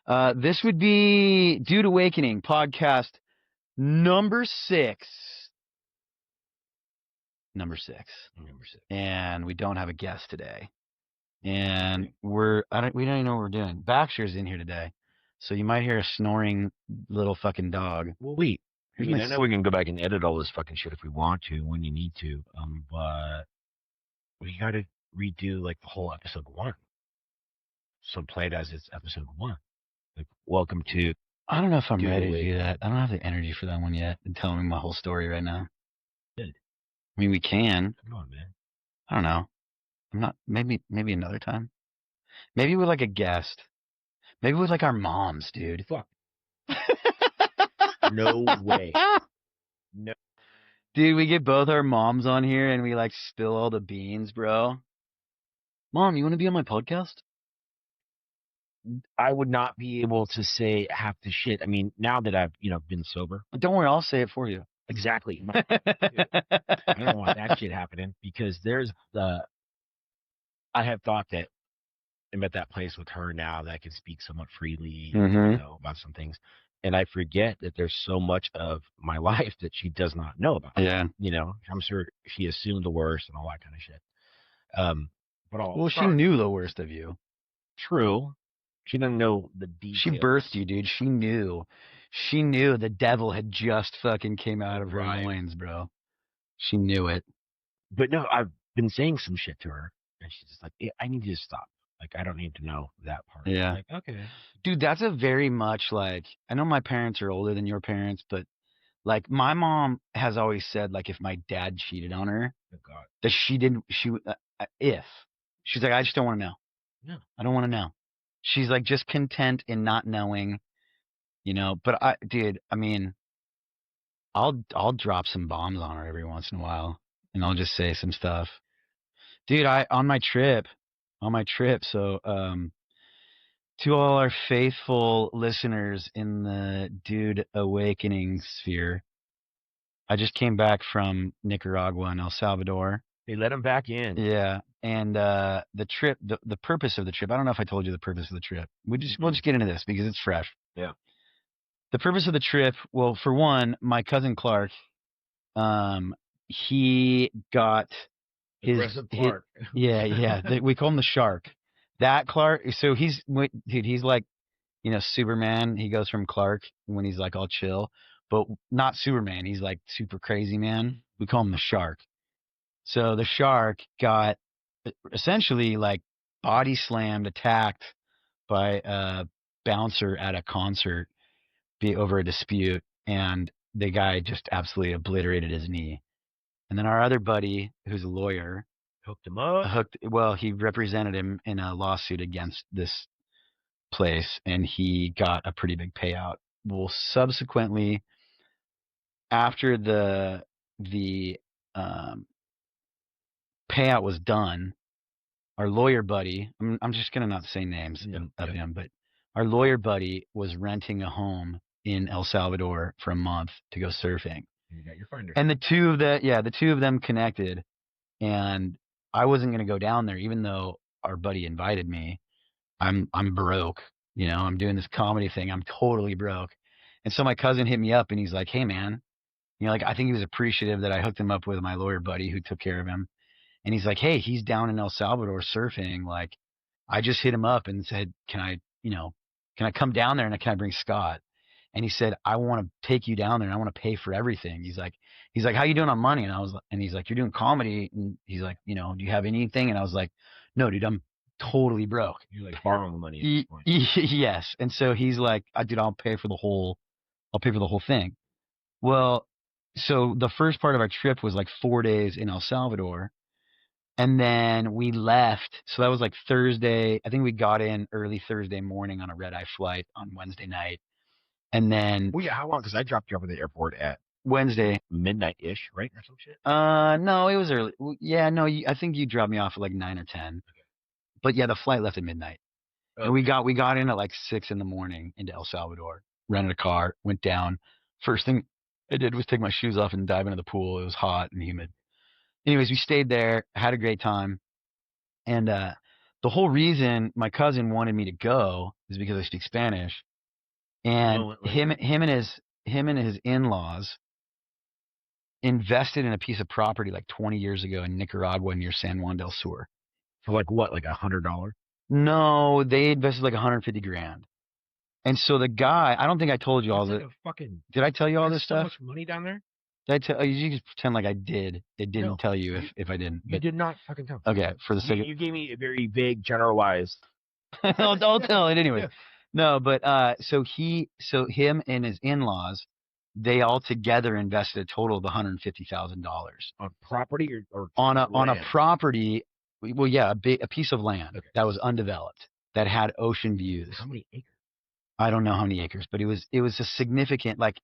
This would be Dude Awakening podcast number 6. Number six. And we don't have a guest today. And we don't even know what we're doing. Baxter's in here today. So you might hear a snoring little fucking dog. Well, wait. I know we can go back and edit all this fucking shit if we want to, when you need to. But we got to redo like the whole episode 1. So play it as it's episode 1. Like, welcome to. I don't know if I'm ready to do that. I don't have the energy for that one yet. I'm telling me my whole story right now. Good. I mean, we can. Come on, man. I don't know. I'm not. Maybe another time. Maybe with like a guest. Maybe with like our moms, dude. Fuck. No way. No. Dude, we get both our moms on here and we like spill all the beans, bro. Mom, you want to be on my podcast? I would not be able to say half the shit. I mean, now that I've, been sober. Don't worry, I'll say it for you. Exactly. I don't want that shit happening because I have thought that I'm at that place with her now that I can speak somewhat freely, about some things. And I forget that there's so much of my life that she does not know about. Yeah. I'm sure she assumed the worst and all that kind of shit. She knew the worst of you. True. She doesn't know the details. She birthed you, dude. She knew. She knew the devil had just fucking came out of her loins, bro. She knew it. But no, I've been saying some shit to her, and she's just like, I need you to stop. Like, I don't need to know that part. Yeah. Like, okay. Dude, that's a very much like, I know my parents are older than your parents, but like my mom has always said, like, if my dad cheated on her, that she's like, I just don't want to know. No. I don't want to know. She's like just content in not knowing, but I'll drop some bombs on her every once in a while and I'll just say some stuff. Dude, on my trip, so to all our faithful listeners in the Dude Awakening sphere, I just came back from Nicaragua and El Salvador. They let him back in. Yeah. And the trip, the purpose of the trip, I don't know if I told you the purpose of the trip. We'll just get into this because it's fresh. Yeah. The purpose of the trip, well, for one, my cousin Clark, he got Aggressive Clark. We call him the Shark. That Clark, so he's like, Superman. He goes from Clark when he's like all chill, but not Superman. He's like super crazy, man. We call him the Shark. So the Shark got essentially like body slammed, attacked by a bouncer at a concert over a dispute, and the guy just absolutely obliterated his knee. And then our other buddy, who's a lawyer, hooked him up. He represented him in a lawsuit against this place, and he got a pretty big payout. Well, subsequently, after the payout was done, our lawyer buddy, I'm just going to not say names of him, but our lawyer buddy was renting a home in El Salvador for a month to go surfing. You got your finder. And the two of them connected, and I wasn't going to go down there, even though our buddy invited me. I'm broke, I'm doing this comedy thing. I'm totally broke. And so my cousin hit me up and he's like, hey man, I think he was appreciative that I hooked him up with my lawyer buddy who took care of him. And he's like, hey, he's down in El Salvador surfing. Like, I just hit him up and said, can I come down there and can I bring Scott? And he said, I want to take you down there and I want to pay for everything. He's like, how you doing on money? And he's like, you're doing comedy. And he's like, do you have anything? And I was like, no, dude, I'm totally broke. You're like borrowing money at this point. Yes. And so he's like, dude, I'll pay for the whole thing. Well, so the first part of our trip was like 4 days in El Salvador. And then we left. So that was like Thursday. I think we got in early Thursday morning on a red-eye flight on Wednesday night. And then... Well, yeah, how long? Because I dropped you off at the airport at... Wednesday. Midnight-ish, right? Or some shit? No, it was early. Yeah, no, I think you dropped me off at like 9 or 10. Okay. But yeah, the flight left at midnight. Okay. And we got in at like 6 in the morning into El Salvador. Rented a car, went down. First thing I did was take my shoes off and dive into the pool. It was hot and humid. Anyways, we stayed there, had a great time. And the the whole reason my cousin wanted me to go is because I speak Spanish, and him and his in-laws invested in a piece of property like 20 years ago in Nicaragua near San Juan del Sur. For like what? Like $100? No, they invested like $150,000. And so the guy, I don't think I told you all that. Did I tell you all this stuff? So much money down there? Did I tell you? Just pretend like I did. It didn't tell you if I didn't. You did not fucking tell. Okay, for the sake of... You gave me a very vague, generalized. I'll tell it anyway. Yeah. No, but so him and his in-laws, they all together invested a total of $150,000 on property or on a property. Well, yeah, a piece of land that was undeveloped that had ocean views. How many acres? I don't know how many acres, but it was a significant down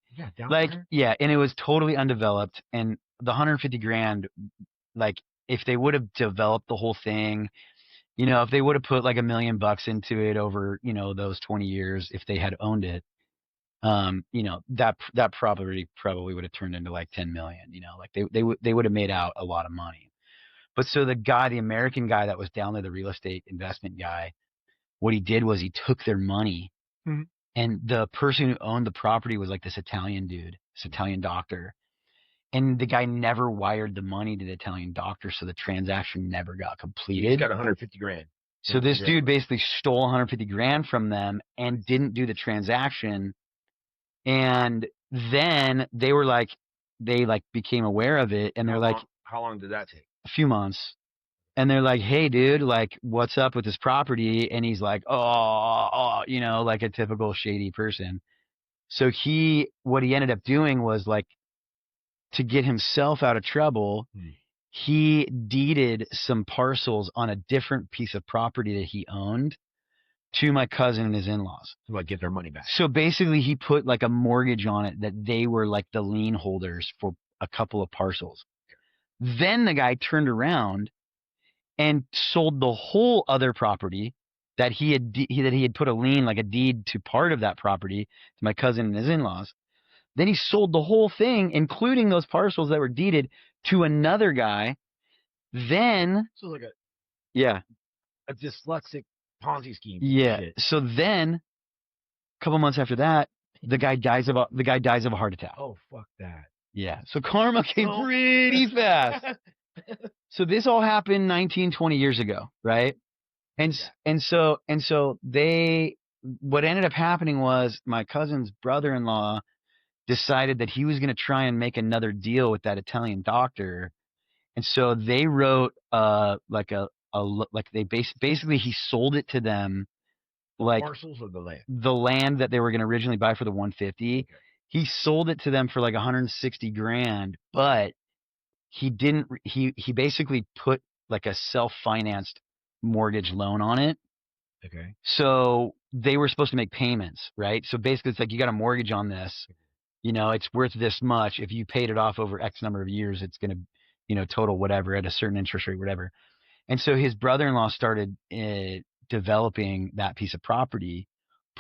there? And it was totally undeveloped. And the $150,000, like if they would have developed the whole thing, you know, if they would have put like $1 million into it over, you know, those 20 years, if they had owned it, you know, that property probably would have turned into like 10 million. You know, like they would have made out a lot of money. But so the American guy that was down there, the real estate investment guy, what he did was he took their money. Mm-hmm. And the person who owned the property was like this Italian dude, this Italian doctor. And the guy never wired the money to the Italian doctor, so the transaction never got completed. He got $150,000. So this dude basically stole $150,000 from them and didn't do the transaction. And then they became aware of it, and they're like, how long did that take? A few months. And they're like, hey, dude, like, what's up with this property? And he's like, oh, you know, like a typical shady person. So what he ended up doing was, like, to get himself out of trouble, he deeded some parcels on a different piece of property that he owned to my cousin and his in-laws. To like get their money back. So basically he put like a mortgage on it that they were like the lien holders for a couple of parcels. Then the guy turned around and sold the whole other property that he had put a lien, like a deed to part of that property, to my cousin and his in-laws. Then he sold the whole thing, including those parcels that were deeded, to another guy. Then, so like a dyslexic Ponzi scheme. Yeah. Shit. So then, a couple months after that, the guy dies of a heart attack. Oh, fuck that. Yeah. So karma came pretty fast. So this all happened 19, 20 years ago, right? And so what ended up happening was my cousin's brother-in-law decided that he was going to try and make another deal with that Italian doctor. And so they wrote basically he sold it to them, like parcels of the land. The land that they were going to originally buy for the 150. Okay. He sold it to them for like $160,000, but he didn't. He basically put like a self-financed mortgage loan on it. Okay. So they were supposed to make payments, right? So basically, it's like you got a mortgage on this. You know, it's worth this much. If you paid it off over X number of years, it's going to, you know, total whatever at a certain interest rate, whatever. And so his brother-in-law started developing that piece of property.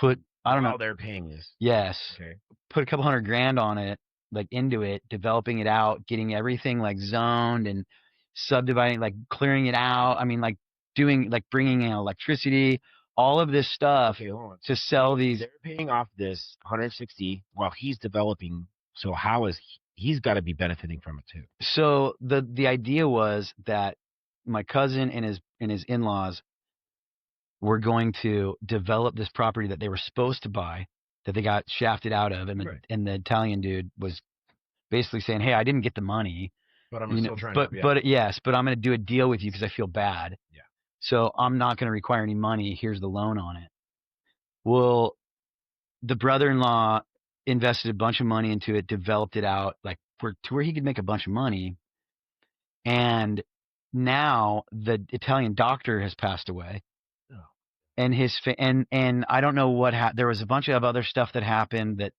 While they're paying this. Yes. Okay. Put a couple $100,000 on it, like into it, developing it out, getting everything like zoned and subdividing, like clearing it out. I mean, like doing, like bringing in electricity, all of this stuff to sell these. They're paying off this 160 while he's developing. So how is he's got to be benefiting from it too? So the idea was that my cousin and his in-laws were going to develop this property that they were supposed to buy, that they got shafted out of, and the Italian dude was basically saying, "Hey, I didn't get the money, but I'm still trying to. But yes, but I'm going to do a deal with you because I feel bad. Yeah. So I'm not going to require any money. Here's the loan on it." Well, the brother-in-law invested a bunch of money into it, developed it out, like to where he could make a bunch of money, and now the Italian doctor has passed away. And and I don't know what there was a bunch of other stuff that happened that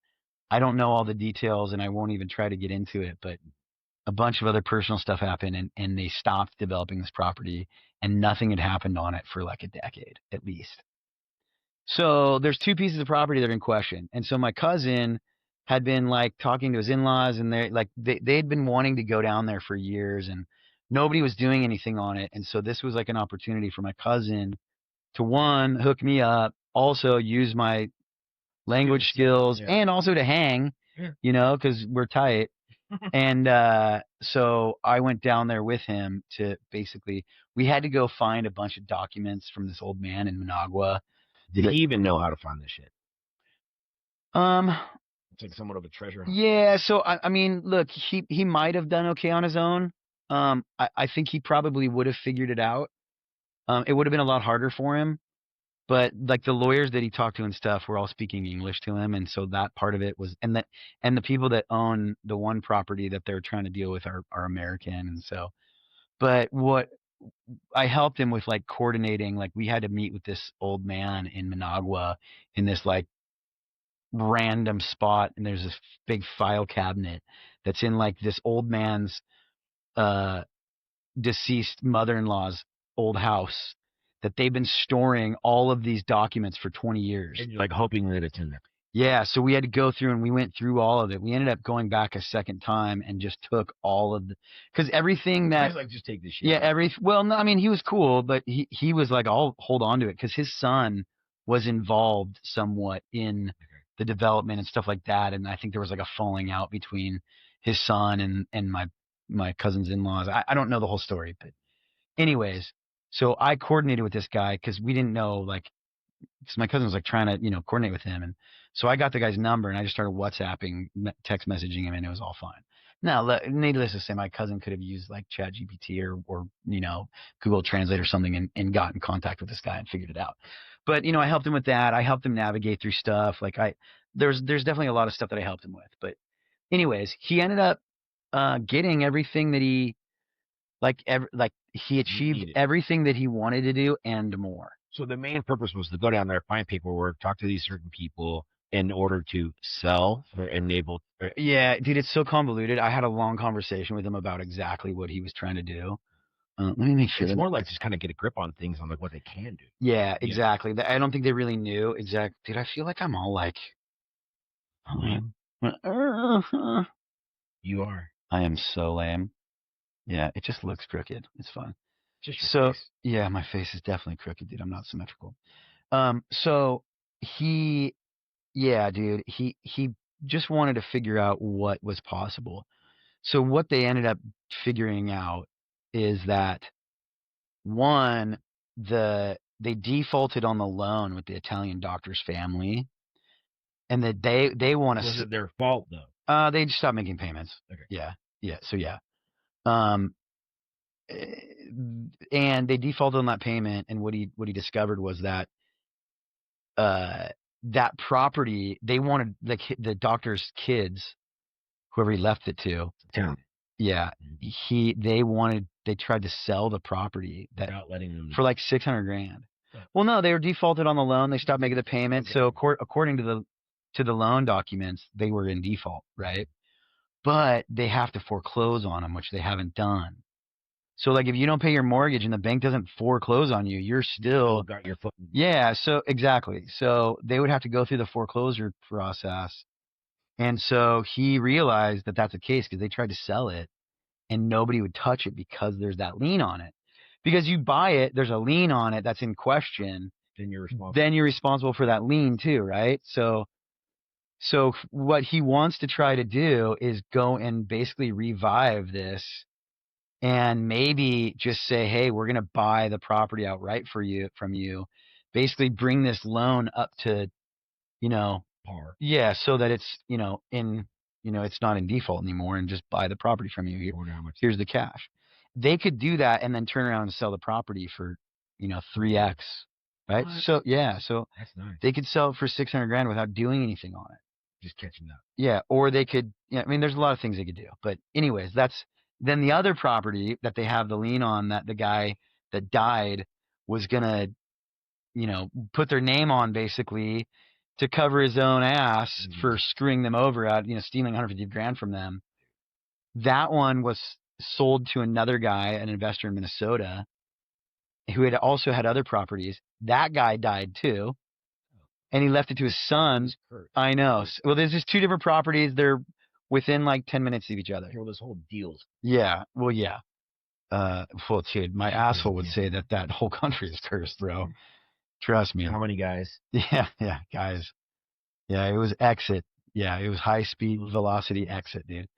I don't know all the details, and I won't even try to get into it, but a bunch of other personal stuff happened, and they stopped developing this property, and nothing had happened on it for like a decade at least. So there's two pieces of property that are in question. And so my cousin had been like talking to his in-laws, and they had been wanting to go down there for years, and nobody was doing anything on it. And so this was like an opportunity for my cousin to one, hook me up, also use my language skills, and also to hang, you know, because we're tight. And so I went down there with him to basically, we had to go find a bunch of documents from this old man in Managua. Did he even know how to find this shit? It's like somewhat of a treasure hunt. Yeah, so I mean, look, he might have done okay on his own. I think he probably would have figured it out. It would have been a lot harder for him, but like the lawyers that he talked to and stuff were all speaking English to him, and so that part of it was, and the people that own the one property that they're trying to deal with are American, and so, but what I helped him with, like, coordinating, like we had to meet with this old man in Managua in this like random spot, and there's this big file cabinet that's in like this old man's deceased mother-in-law's old house that they've been storing all of these documents for 20 years. And you're like hoping that it's in there. Yeah, so we had to go through, and we went through all of it. We ended up going back a second time and just took all of the, because everything that, I was like, just take this shit. Yeah, well, no, I mean, he was cool, but he was like, I'll hold on to it, because his son was involved somewhat in the development and stuff like that, and I think there was like a falling out between his son and my cousin's in-laws. I don't know the whole story, but anyways, so I coordinated with this guy because we didn't know, like, because my cousin was like trying to, you know, coordinate with him, and so I got the guy's number and I just started WhatsApping, text messaging him, and it was all fine. Now, needless to say, my cousin could have used like ChatGPT or you know, Google Translate or something and got in contact with this guy and figured it out. But, you know, I helped him with that. I helped him navigate through stuff. Like there's definitely a lot of stuff that I helped him with. But anyways, he ended up getting everything that he he achieved everything that he wanted to do and more. So the main purpose was to go down there, find paperwork, talk to these certain people in order to sell or enable. Yeah, dude, it's so convoluted. I had a long conversation with him about exactly what he was trying to do. Let me make sure. It's more like just kind of get a grip on things, on like what they can do. Yeah, exactly. I don't think they really knew exactly. Dude, I feel like I'm all like, you are. I am so lame. Yeah, it just looks crooked. It's fine. Just your face. Yeah, my face is definitely crooked, dude. I'm not symmetrical. So he just wanted to figure out what was possible. So what they ended up figuring out is that, one, they defaulted on the loan with the Italian doctor's family, and that they want to. Was it their fault though? They just stopped making payments. Okay. Yeah. So yeah. And they defaulted on that payment, and what he discovered was that that property, they wanted the doctor's kids, whoever he left it to. Town. Yeah, they tried to sell the property without letting them, for like $600,000. Yeah. Well, no, they were defaulted on the loan. They stopped making the payment. Okay. So according to the loan documents, they were in default, right? But they have to foreclose on them, which they haven't done. So like if you don't pay your mortgage and the bank doesn't foreclose on you, you're still got your foot. Yeah, so exactly. So they would have to go through the foreclosure process. And so he realized that that's the case because they tried to sell it and nobody would touch it because there's that lien on it. Because you buy it, there's a lien on it that's in question. Then you're responsible for that lien too, right? So what he wants to try to do is go and basically revive this and maybe just say, hey, we're going to buy the property outright from you, basically bring this loan up to, you know, par. Yeah, so that it's, you know, it's not in default anymore, and just buy the property from you. Here's the cash. They could do that and then turn around and sell the property for, 3x, right? What? So that's nice. They could sell it for $600,000 without doing anything on it. Just catching up. Yeah, or they could. I mean, there's a lot of things they could do. But anyways, then the other property that they have the lien on, that the guy that died was gonna, put their name on basically to cover his own ass for screwing them over out, stealing $150,000 from them. That one was sold to another guy, an investor in Minnesota, who had also had other properties. That guy died too, and he left it to his son. I know. Well, there's just two different properties. They're within like 10 minutes of each other. Well, this whole deal's. Yeah. Well, yeah. Dude, my asshole would say that whole country is cursed, bro. Trust me. How many guys? Yeah, guys. Yeah, it was exit. Yeah, it was high speed velocity exit, dude.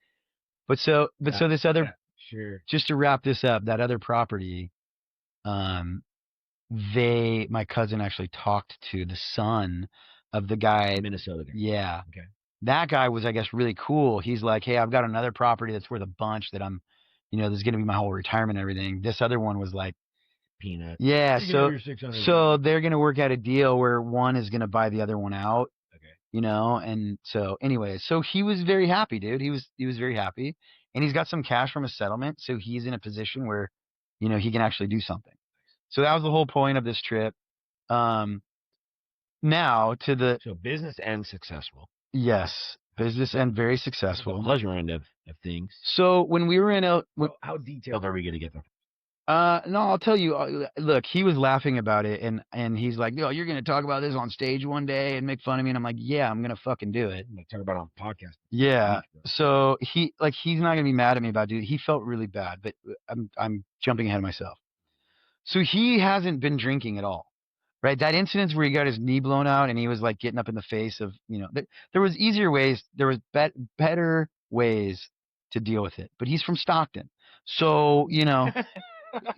But so this other, sure. Just to wrap this up, that other property, my cousin actually talked to the son of the guy. Minnesota guy. Yeah. Okay. That guy was, I guess, really cool. He's like, hey, I've got another property that's worth a bunch that I'm, this is going to be my whole retirement and everything. This other one was like, peanut. Yeah. So they're going to work out a deal where one is going to buy the other one out. Okay. And so anyway, so he was very happy, dude. He was very happy, and he's got some cash from a settlement. So he's in a position where, he can actually do something. So that was the whole point of this trip. Now so business and successful. Yes, business and very successful. The pleasure end of things. So when we were in how detailed are we going to get there? No, I'll tell you. Look, he was laughing about it, and he's like, "Yo, you're gonna talk about this on stage one day and make fun of me." And I'm like, "Yeah, I'm gonna fucking do it." I'm gonna talk about it on podcast. Yeah. So he's not gonna be mad at me about it. He felt really bad, but I'm jumping ahead of myself. So he hasn't been drinking at all, right? That incident where he got his knee blown out and he was like getting up in the face of, there was easier ways. There was better ways to deal with it. But he's from Stockton, so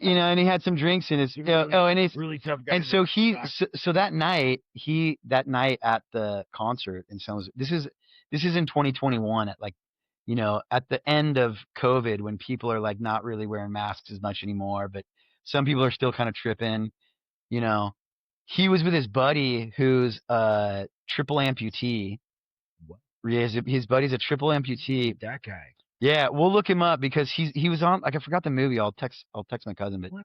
and he had some drinks in his. And he's really tough guy. And so so that night at the concert in San Jose, this is in 2021 at at the end of COVID, when people are like not really wearing masks as much anymore, but some people are still kind of tripping. He was with his buddy who's a triple amputee. What? His buddy's a triple amputee. That guy. Yeah, we'll look him up because he was on, like, I forgot the movie. I'll text my cousin, but what?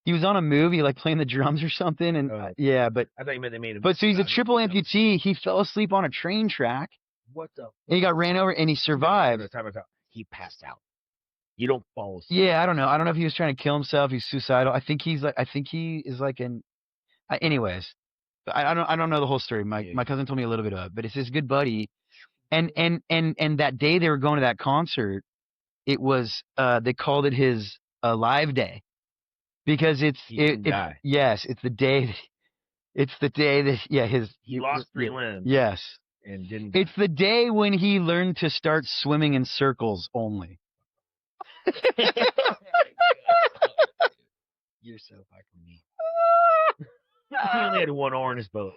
He was on a movie like playing the drums or something, and yeah, but I thought you meant they made him. But so he's a triple amputee. He fell asleep on a train track. What the? And he got ran over, and he survived. He passed out. You don't fall asleep. Yeah, I don't know. I don't know if he was trying to kill himself. He's suicidal. I think he is like an. Anyways, I don't know the whole story. My cousin told me a little bit of it, but it's his good buddy. And that day they were going to that concert, it was they called it his live day, because it's the day. It's the day that he lost 3 limbs. Yes, and didn't. It's the day when he learned to start swimming in circles only. You're so fucking mean. He only had 1 oar in his boat.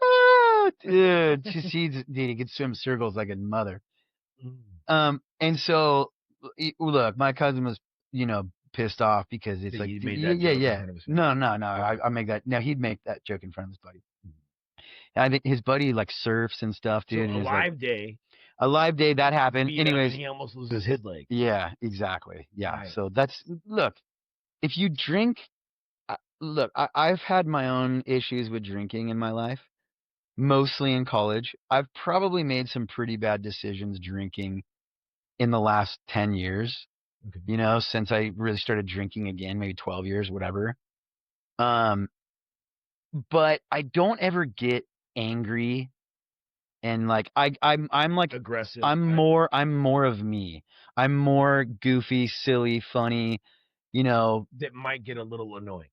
Oh, dude, he could swim circles like a mother. And so, look, my cousin was, pissed off because it's like, no, I make that. No, he'd make that joke in front of his buddy. I think his buddy like surfs and stuff, dude. So a live day that happened. Anyways, he almost loses his leg. Yeah, exactly. Yeah. Right. So look, if you drink, I've had my own issues with drinking in my life, mostly in college. I've probably made some pretty bad decisions drinking in the last 10 years, since I really started drinking again, maybe 12 years, whatever. But I don't ever get angry, and like I'm like aggressive. I'm more of me. I'm more goofy, silly, funny, that might get a little annoying.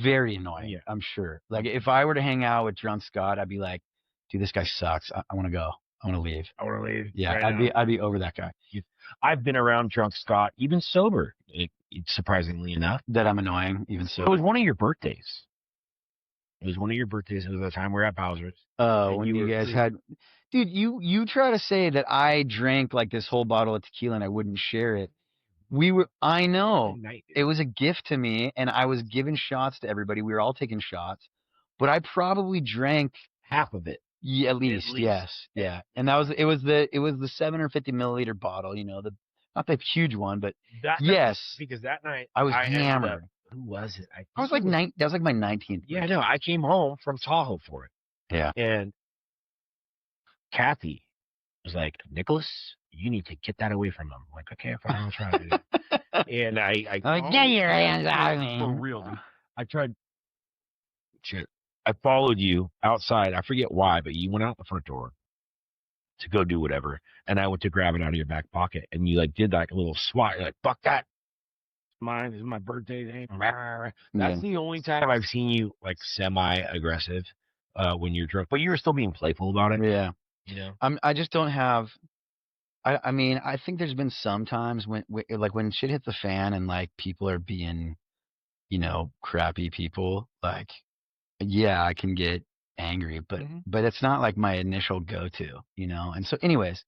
Very annoying. Yeah. I'm sure. Like if I were to hang out with drunk Scott, I'd be like, dude, this guy sucks. I want to go. I want to leave. Yeah, right I'd be over that guy. I've been around drunk Scott, even sober, surprisingly enough. That I'm annoying, even sober. It was one of your birthdays. It was the time we were at Bowser's. Oh, when you guys had... Dude, you try to say that I drank like this whole bottle of tequila and I wouldn't share it. I know. It was a gift to me, and I was giving shots to everybody. We were all taking shots. But I probably drank... half of it. Yeah, at least. Yes. Yeah. And it was the 7 or 50 milliliter bottle, not the huge one, but yes. Because that night I was hammered. Who was it? I was like that was like my 19th. Yeah, no, I came home from Tahoe for it. Yeah. And Kathy was like, Nicholas, you need to get that away from him. I'm like, okay, fine, I'll try to. And I get your hands out of me. For real, dude. I tried. Shit. I followed you outside. I forget why, but you went out the front door to go do whatever. And I went to grab it out of your back pocket. And you like did like a little swat. You're like, fuck that. mine. This is my birthday day. That's the only time I've seen you like semi-aggressive when you're drunk, but you're still being playful about it. Yeah. You know. I just don't have. I mean, I think there's been some times when like when shit hits the fan and like people are being, crappy people. Like, yeah, I can get angry, but it's not like my initial go-to, And so, anyways,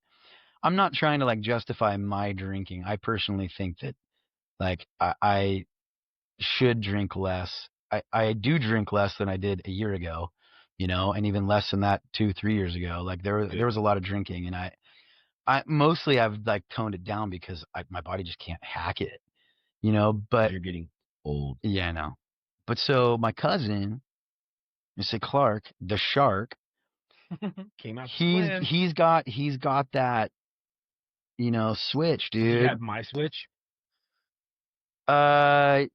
I'm not trying to like justify my drinking. I personally think that like I should drink less. I do drink less than I did a year ago, and even less than that 2-3 years ago. Like there was a lot of drinking, and I mostly I've like toned it down because my body just can't hack it, But you're getting old. Yeah, I know. But so my cousin, Mr. Clark, the shark, came out. He's got that, switch, dude. Do you have my switch? Dude,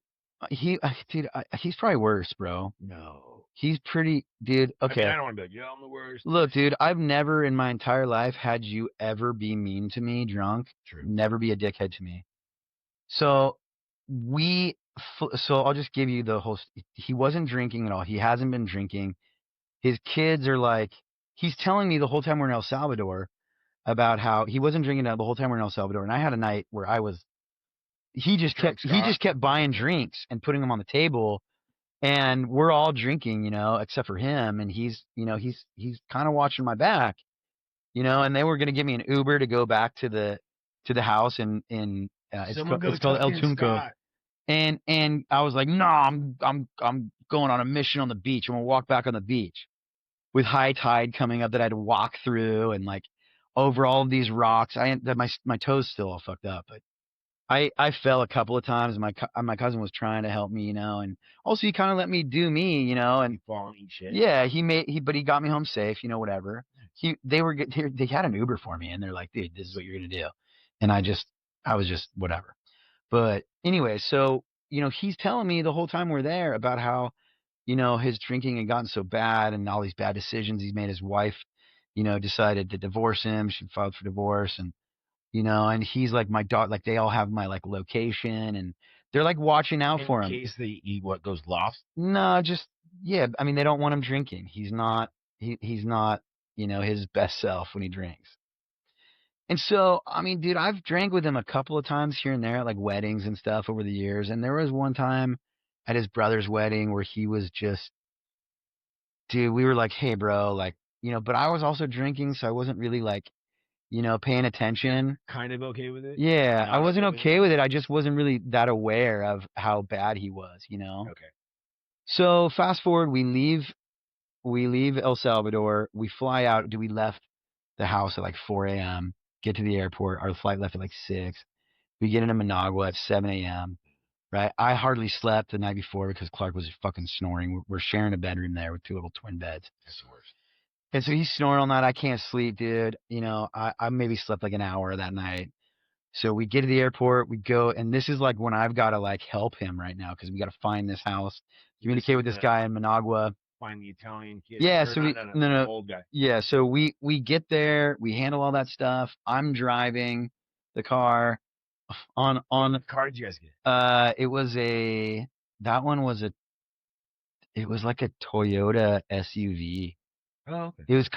he's probably worse, bro. No. He's pretty, dude. Okay. I mean, I don't want to be like, yeah, I'm the worst. Look, dude, I've never in my entire life had you ever be mean to me drunk. True. Never be a dickhead to me. So I'll just give you the whole. He wasn't drinking at all. He hasn't been drinking. His kids are like, he's telling me the whole time we're in El Salvador about how he wasn't drinking the whole time we're in El Salvador. And I had a night where he just kept buying drinks and putting them on the table, and we're all drinking, except for him. And he's kind of watching my back, and they were going to give me an Uber to go back to the house it's called El Tunco. And I was like, no, I'm going on a mission on the beach. I'm going to walk back on the beach with high tide coming up that I had to walk through and like over all of these rocks. My toes still all fucked up, but I fell a couple of times. My cousin was trying to help me, and also he kind of let me do me, and you fall and eat shit. Yeah, but he got me home safe, whatever. They had an Uber for me, and they're like, dude, this is what you're gonna do, and I was just whatever. But anyway, so he's telling me the whole time we're there about how his drinking had gotten so bad and all these bad decisions he's made. His wife, decided to divorce him. She filed for divorce, and and he's like, my dog, like they all have my like location, and they're like watching out for him in case what goes lost. No, yeah. I mean, they don't want him drinking. He's not his best self when he drinks. And so, I mean, dude, I've drank with him a couple of times here and there at like weddings and stuff over the years. And there was one time at his brother's wedding where he was just, dude, we were like, hey, bro, like, but I was also drinking, so I wasn't really like, paying attention. Kind of okay with it? Yeah, I wasn't okay with it. I just wasn't really that aware of how bad he was, Okay. So fast forward, we leave El Salvador. We fly out. We left the house at like 4 a.m., get to the airport. Our flight left at like 6. We get into Managua at 7 a.m., right? I hardly slept the night before because Clark was fucking snoring. We're sharing a bedroom there with 2 little twin beds. That's the worst. And so he's snoring all night. I can't sleep, dude. I maybe slept like an hour that night. So we get to the airport, we go, and this is like when I've got to like help him right now because we got to find this house, communicate with this guy in Managua. Find the Italian kid. Yeah, so no, old guy. Yeah, so we get there, we handle all that stuff. I'm driving the car on. What car did you guys get? It was like a Toyota SUV. Oh, okay. It was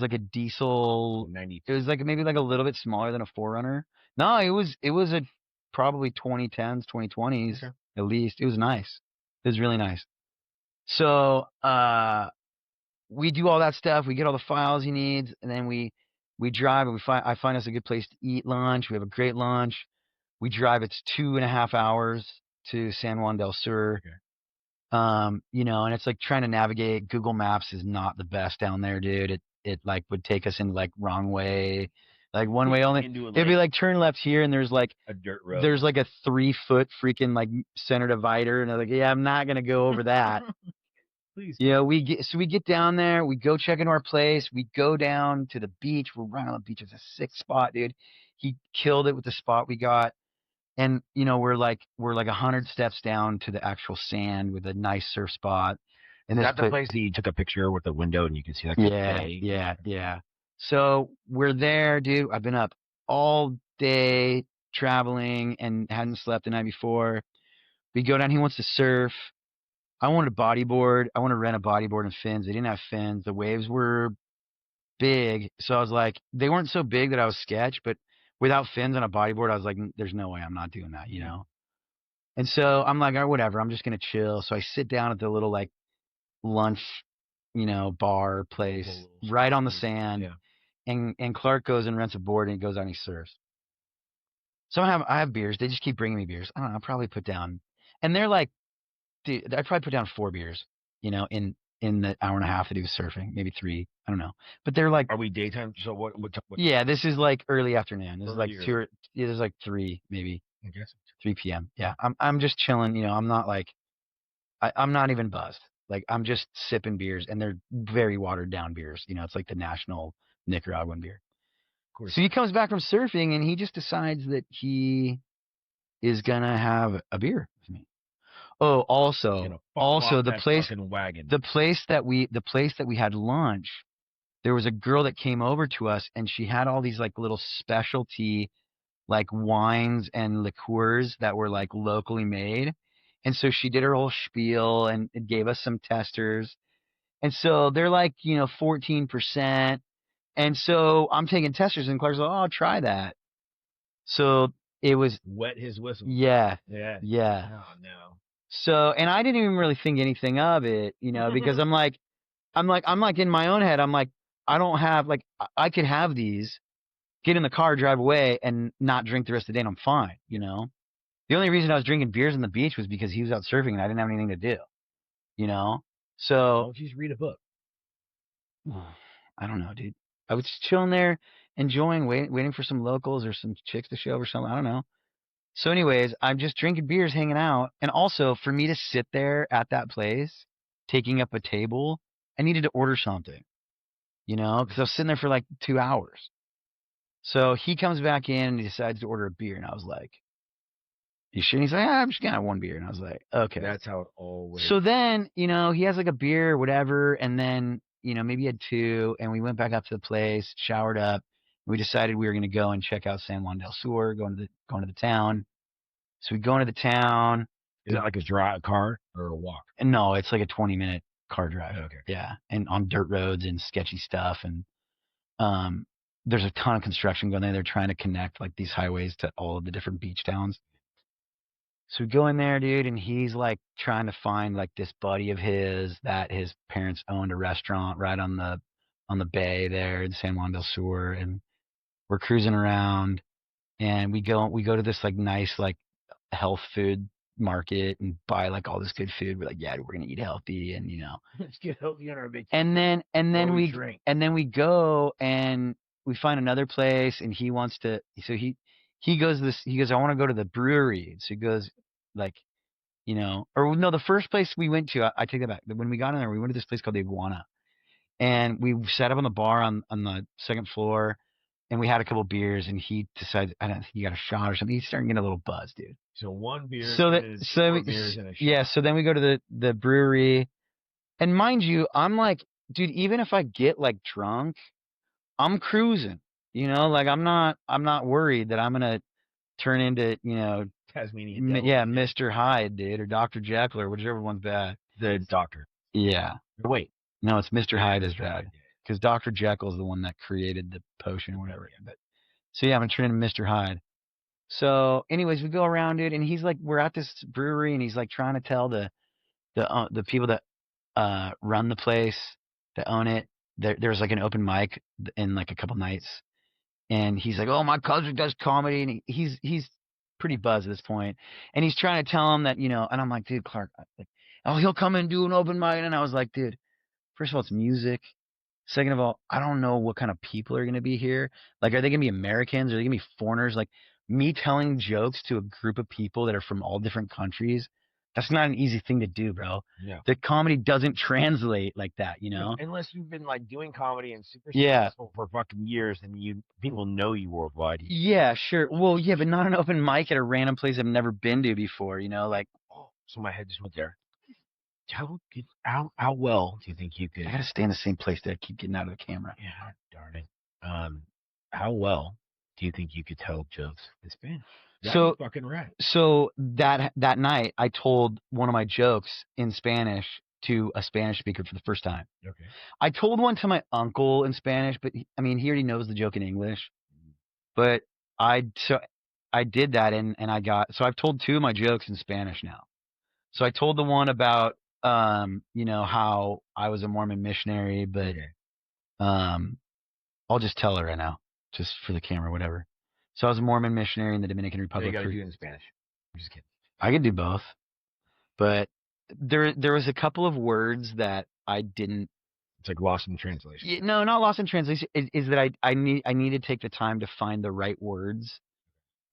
like a diesel. 90. It was like maybe like a little bit smaller than a 4Runner. No, it was a probably 2010s, 2020s at least. It was nice. It was really nice. So we do all that stuff. We get all the files he needs, and then we drive. And I find us a good place to eat lunch. We have a great lunch. We drive. It's 2.5 hours to San Juan del Sur. Okay. And it's like trying to navigate. Google Maps is not the best down there, dude. It like would take us in like wrong way, like one way only. It'd be like turn left here, and there's like a dirt road. There's like a 3-foot freaking like center divider, and they're like, yeah, I'm not gonna go over that. Please. Yeah, we get down there. We go check into our place. We go down to the beach. We're running on the beach. It's a sick spot, dude. He killed it with the spot we got. And, we're like 100 steps down to the actual sand with a nice surf spot. And is that the place that you took a picture with the window and you can see that? Yeah. So we're there, dude. I've been up all day traveling and hadn't slept the night before. We go down. He wants to surf. I wanted a bodyboard. I want to rent a bodyboard and fins. They didn't have fins. The waves were big. So I was like, they weren't so big that I was sketch, but without fins on a bodyboard, I was like, there's no way I'm not doing that, you know? And so I'm like, all right, whatever. I'm just going to chill. So I sit down at the little like lunch, bar place right on the sand. Yeah. And Clark goes and rents a board and he goes out and he surfs. So I have beers. They just keep bringing me beers. I don't know. I'll probably put down, and they're like, dude, I'd probably put down 4 beers, in the hour and a half that he was surfing, maybe 3. I don't know. But they're like, are we daytime? So what yeah, this is like early afternoon. This is like 2 or, yeah, this is like 3, maybe. I guess 3 p.m. Yeah. I'm just chilling, I'm not like, I'm not even buzzed. Like I'm just sipping beers and they're very watered down beers. It's like the national Nicaraguan beer. Of course. So he comes back from surfing and he just decides that he is going to have a beer with me. Oh, also the place that we had lunch, there was a girl that came over to us and she had all these like little specialty like wines and liqueurs that were like locally made. And so she did her whole spiel and it gave us some testers. And so they're like, 14%. And so I'm taking testers and Clark's like, oh, I'll try that. So it was wet his whistle. Yeah. Yeah. Yeah. Oh no. So, and I didn't even really think anything of it, because I'm like in my own head, I'm like, I don't have like, I could have these, get in the car, drive away and not drink the rest of the day and I'm fine, The only reason I was drinking beers on the beach was because he was out surfing and I didn't have anything to do, So. Why don't you just read a book? I don't know, dude. I was just chilling there, enjoying, waiting for some locals or some chicks to show up or something. I don't know. So anyways, I'm just drinking beers, hanging out. And also for me to sit there at that place, taking up a table, I needed to order something, because I was sitting there for like 2 hours. So he comes back in and he decides to order a beer. And I was like, you sure? And he's like, I'm just going to have 1 beer. And I was like, okay. That's how it always. So then, he has like a beer or whatever. And then, maybe he had 2. And we went back up to the place, showered up. We decided we were going to go and check out San Juan del Sur, going to the town. So we go into the town. Is that like a drive car or a walk? No, it's like a 20-minute car drive. Okay. Yeah, and on dirt roads and sketchy stuff. And there's a ton of construction going there. They're trying to connect like these highways to all of the different beach towns. So we go in there, dude, and he's like trying to find like this buddy of his that his parents owned a restaurant right on the bay there in San Juan del Sur, and we're cruising around, and we go to this like nice like health food market and buy like all this good food. We're like, yeah, we're gonna eat healthy, and let's get healthy on our vacation. And then we drink. And then we go and we find another place, and he wants to. So he goes, I want to go to the brewery. So he goes like, or no, the first place we went to, I take that back. When we got in there, we went to this place called the Iguana, and we sat up on the bar on the second floor. And we had a couple beers, and he decided, I don't think he got a shot or something. He's starting to get a little buzzed, dude. So 1 beer, beers and a shot. Yeah, so then we go to the brewery. And mind you, I'm like, dude, even if I get like drunk, I'm cruising. Like I'm not worried that I'm gonna turn into, Tasmanian devil. Yeah, Mr. Hyde, dude, or Dr. Jekyll, or whichever one's bad. The doctor. Yeah. Wait. No, it's Mr. Hyde is bad. Because Dr. Jekyll is the one that created the potion or whatever. But so yeah, I'm gonna turn into Mr. Hyde. So anyways, we go around it, and he's like, we're at this brewery, and he's like trying to tell the people that run the place, that own it. There's like an open mic in like a couple nights, and he's like, oh, my cousin does comedy, and he's pretty buzzed at this point, and he's trying to tell him that, and I'm like, dude, Clark, oh, he'll come and do an open mic, and I was like, dude, first of all, it's music. Second of all, I don't know what kind of people are going to be here. Like, are they going to be Americans? Are they going to be foreigners? Like, me telling jokes to a group of people that are from all different countries, that's not an easy thing to do, bro. Yeah. The comedy doesn't translate like that, Unless you've been, like, doing comedy and super successful for fucking years, and people know you worldwide. Yeah, sure. Well, yeah, but not an open mic at a random place I've never been to before, like. Oh, so my head just went there. How well do you think you could? I gotta stay in the same place that I keep getting out of the camera. Yeah, darn it. How well do you think you could tell jokes in Spanish? That's fucking right. So that night, I told one of my jokes in Spanish to a Spanish speaker for the first time. Okay. I told one to my uncle in Spanish, but he already knows the joke in English. But I did that, and I've told 2 of my jokes in Spanish now. So I told the one about how I was a Mormon missionary, but I'll just tell her right now, just for the camera, whatever. So I was a Mormon missionary in the Dominican Republic. You gotta do it in Spanish. I'm just kidding. I could do both, but there was a couple of words that I didn't. It's like lost in translation. No, not lost in translation. Is that I need to take the time to find the right words,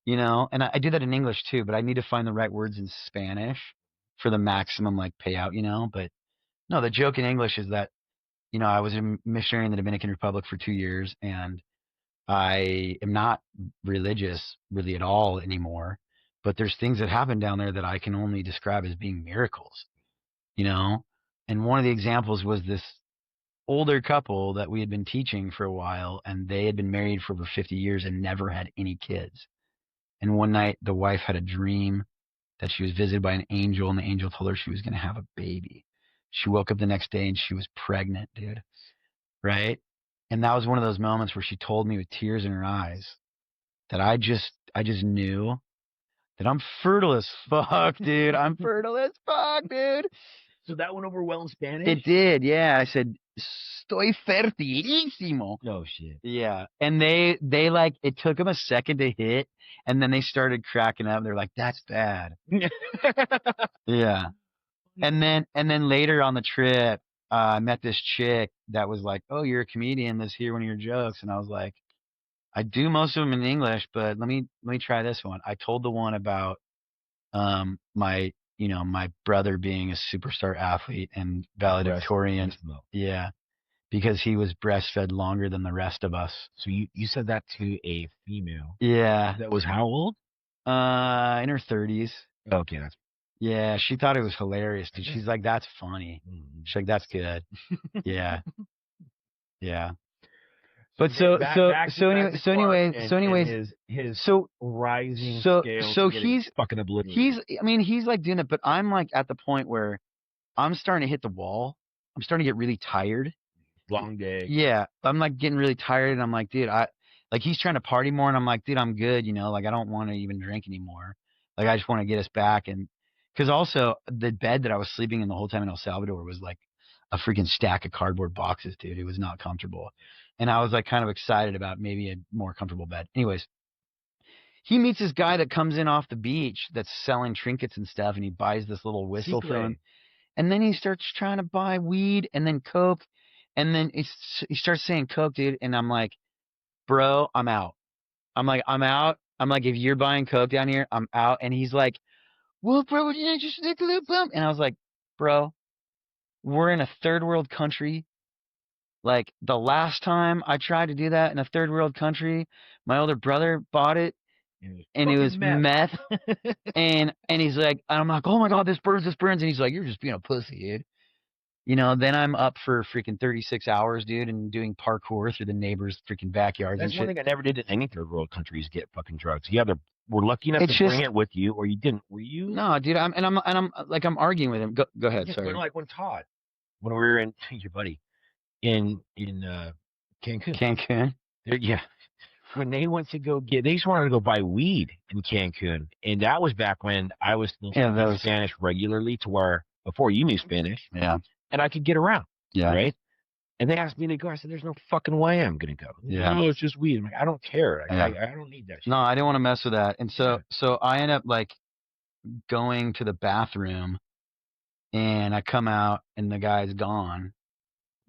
and I do that in English too, but I need to find the right words in Spanish for the maximum payout, but no, the joke in English is that, I was a missionary in the Dominican Republic for 2 years, and I am not religious really at all anymore, but there's things that happen down there that I can only describe as being miracles, and one of the examples was this older couple that we had been teaching for a while, and they had been married for over 50 years and never had any kids. And one night the wife had a dream that she was visited by an angel, and the angel told her she was going to have a baby. She woke up the next day and she was pregnant, dude. Right? And that was one of those moments where she told me with tears in her eyes that I just knew that I'm fertile as fuck, dude. I'm fertile as fuck, dude. So that went over well in Spanish? It did, yeah. I said, estoy fertilísimo. No shit. Yeah. And they it took them a second to hit, and then they started cracking up. They're like, that's bad. Yeah. And then later on the trip, I met this chick that was like, oh, you're a comedian. Let's hear one of your jokes. And I was like, I do most of them in English, but let me try this one. I told the one about my brother being a superstar athlete and valedictorian. Yeah. Because he was breastfed longer than the rest of us. So you said that to a female. Yeah. That was how old? In her 30s. Okay, that's. Yeah, she thought it was hilarious, dude. She's like, that's funny. She's like, that's good. Yeah. Yeah. But so anyways, his rising scale. So he's fucking obliterated. He's like doing it, but I'm like at the point where I'm starting to hit the wall. I'm starting to get really tired. Long day. Yeah, I'm like getting really tired, and I'm like, dude, he's trying to party more, and I'm like, dude, I'm good, I don't want to even drink anymore. Like, I just want to get us back, and because also the bed that I was sleeping in the whole time in El Salvador was like a freaking stack of cardboard boxes, dude. It was not comfortable, and I was like kind of excited about maybe a more comfortable bed. Anyways, he meets this guy that comes in off the beach that's selling trinkets and stuff, and he buys this little whistle for him, and then he starts trying to buy weed and then coke. And then he starts saying coke, dude. And I'm like, bro, I'm out. I'm out. I'm like, if you're buying coke down here, I'm out. And he's like, well, bro, you just stick a little bump. And I was like, bro, we're in a third world country. Like, the last time I tried to do that in a third world country, my older brother bought it. And it was meth. and he's like, I'm like, oh my God, this burns. And he's like, you're just being a pussy, dude. Then I'm up for freaking 36 hours, dude, and doing parkour through the neighbors' freaking backyards and shit. That's one thing I never did in any third world countries, get fucking drugs. You either were lucky enough to bring it with you, or you didn't. Were you? No, dude. I'm arguing with him. Go ahead. Sorry. Like when we were in your buddy in Cancun. Cancun. Yeah. When they went to they just wanted to go buy weed in Cancun, and that was back when I was still speaking Spanish regularly, to where before you knew Spanish. Yeah. And I could get around. Yeah. Right? And they asked me to go. I said, there's no fucking way I'm going to go. Yeah. No, it's just weed. I'm like, I don't care. I don't need that shit. No, I didn't want to mess with that. And so I end up like going to the bathroom, and I come out and the guy's gone.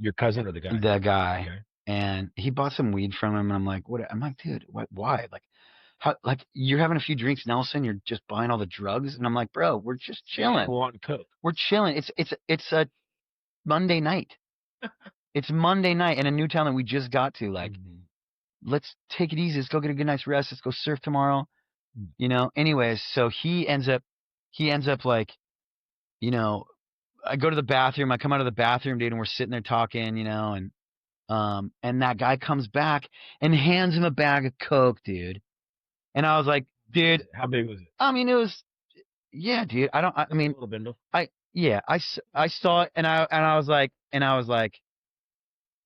Your cousin or the guy? The guy. Okay. And he bought some weed from him, and I'm like, what? I'm like, dude, why? Like, how? Like, you're having a few drinks, Nelson. You're just buying all the drugs, and I'm like, bro, we're just chilling. Coke. We're chilling. It's a Monday night. It's Monday night in a new town that we just got to. Like, let's take it easy. Let's go get a good night's rest. Let's go surf tomorrow. Anyways, so he ends up like, I go to the bathroom. I come out of the bathroom, dude, and we're sitting there talking, and that guy comes back and hands him a bag of coke, dude. And I was like, Dude. How big was it? I mean, it was, yeah, dude. I mean, a little bindle. I saw it and I was like,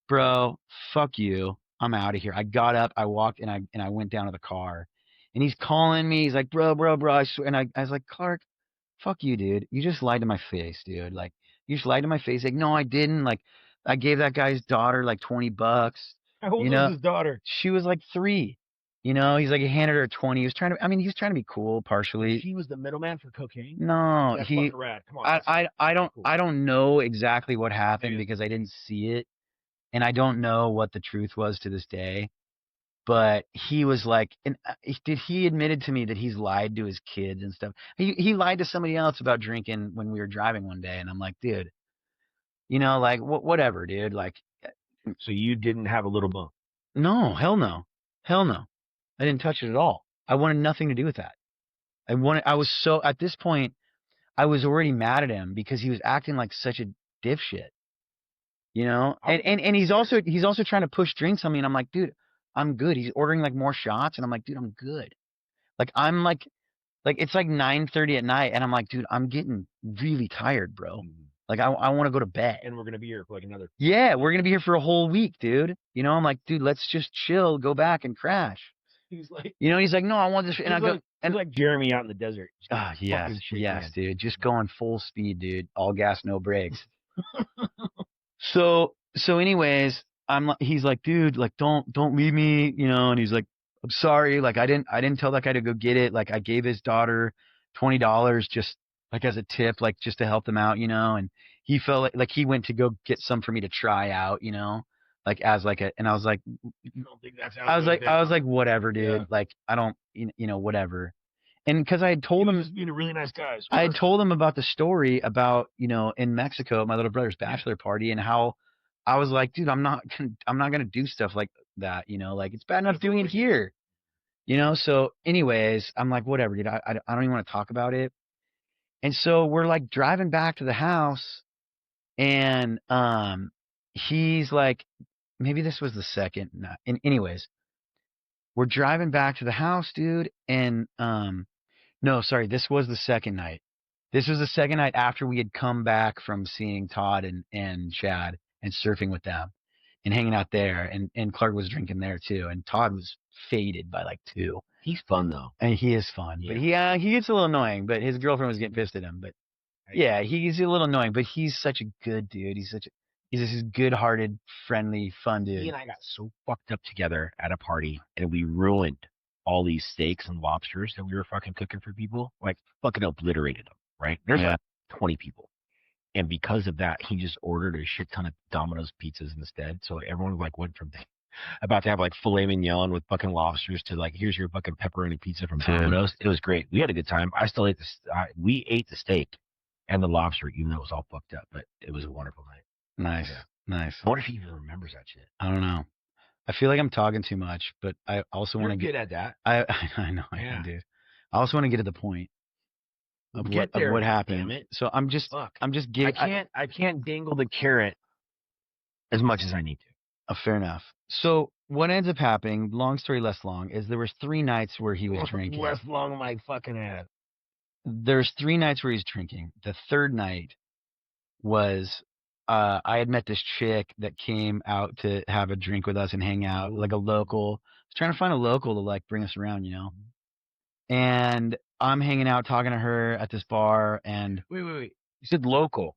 bro, fuck you. I'm out of here. I got up, I walked, and I went down to the car. And he's calling me. He's like, bro, I swear. And I was like, Clark, fuck you, dude. You just lied to my face, dude. Like, you just lied to my face. Like, no, I didn't. Like, I gave that guy's daughter like $20. How old was his daughter? She was like 3. He's like, he handed her 20. He was trying to be cool, partially. She was the middleman for cocaine? No, That's fucking rad. Come on. I don't know exactly what happened because I didn't see it. And I don't know what the truth was to this day. But he was like, and he admitted to me that he's lied to his kids and stuff. He lied to somebody else about drinking when we were driving one day. And I'm like, dude, like, whatever, dude. Like, so you didn't have a little bump? No, hell no. Hell no. I didn't touch it at all. I wanted nothing to do with that. At this point, I was already mad at him because he was acting like such a dipshit. And he's also trying to push drinks on me, and I'm like, dude, I'm good. He's ordering like more shots, and I'm like, dude, I'm good. Like, I'm like it's like 9:30 at night, and I'm like, dude, I'm getting really tired, bro. Like, I want to go to bed. And we're gonna be here for like another. Yeah, we're gonna be here for a whole week, dude. I'm like, dude, let's just chill, go back and crash. He's like, he's like, no, I want this, and I go, and like Jeremy out in the desert. Yes, dude, just going full speed, dude, all gas, no brakes. So anyways, he's like, dude, like, don't leave me, and he's like, I'm sorry, like, I didn't tell that guy to go get it. Like, I gave his daughter $20 just like as a tip, like just to help them out, and he felt like he went to go get some for me to try out, like as like and I was like, I don't think that's how I was like, whatever, dude. Yeah. Like, I don't, whatever. And because I had told him, being a really nice guy. I had told him about the story about, in Mexico at my little brother's bachelor party, and how I was like, dude, I'm not gonna do stuff like that, like, it's bad enough doing it here, So anyways, I'm like, whatever, dude. I don't even want to talk about it. And so we're like driving back to the house, and he's like, maybe this was the second night. And anyways, we're driving back to the house, dude, and no, sorry, this was the second night. This was the second night after we had come back from seeing Todd and Chad and surfing with them and hanging out there, and Clark was drinking there too, and Todd was faded by like 2. He's fun though. And he is fun, but he gets a little annoying. But his girlfriend was getting pissed at him. But yeah, he's a little annoying. But he's such a good dude. He's this good-hearted, friendly, fun dude. He and I got so fucked up together at a party, and we ruined all these steaks and lobsters that we were fucking cooking for people. Like, fucking obliterated them. Right? There's like 20 people. And because of that, he just ordered a shit ton of Domino's pizzas instead. So everyone like went from about to have like filet mignon with fucking lobsters to like, here's your fucking pepperoni pizza from Domino's. It was great. We had a good time. I still ate we ate the steak and the lobster, even though it was all fucked up, but it was a wonderful night. Nice. Nice. I wonder if he even remembers that shit. I don't know. I feel like I'm talking too much, but I also want to get at that. I know I am, dude. I also want to get to the point of what happened. Damn it. So I'm just giving. I can't dangle the carrot as much as I need to. Fair enough. So what ends up happening, long story less long, is there was 3 nights where he was drinking. Less long my fucking ass. There's 3 nights where he's drinking. The third night was I had met this chick that came out to have a drink with us and hang out, like a local. I was trying to find a local to like bring us around, And I'm hanging out talking to her at this bar, and wait. You said local,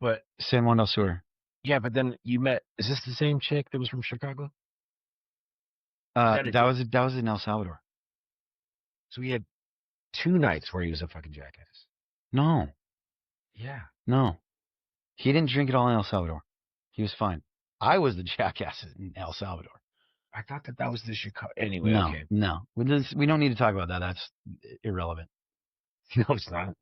but San Juan del Sur. Yeah, but then you met. Is this the same chick that was from Chicago? That was in El Salvador. So he had 2 nights where he was a fucking jackass. No. Yeah. No. He didn't drink it all in El Salvador. He was fine. I was the jackass in El Salvador. I thought that was the Chicago. Anyway, no, okay. No. We don't need to talk about that. That's irrelevant. No, it's not.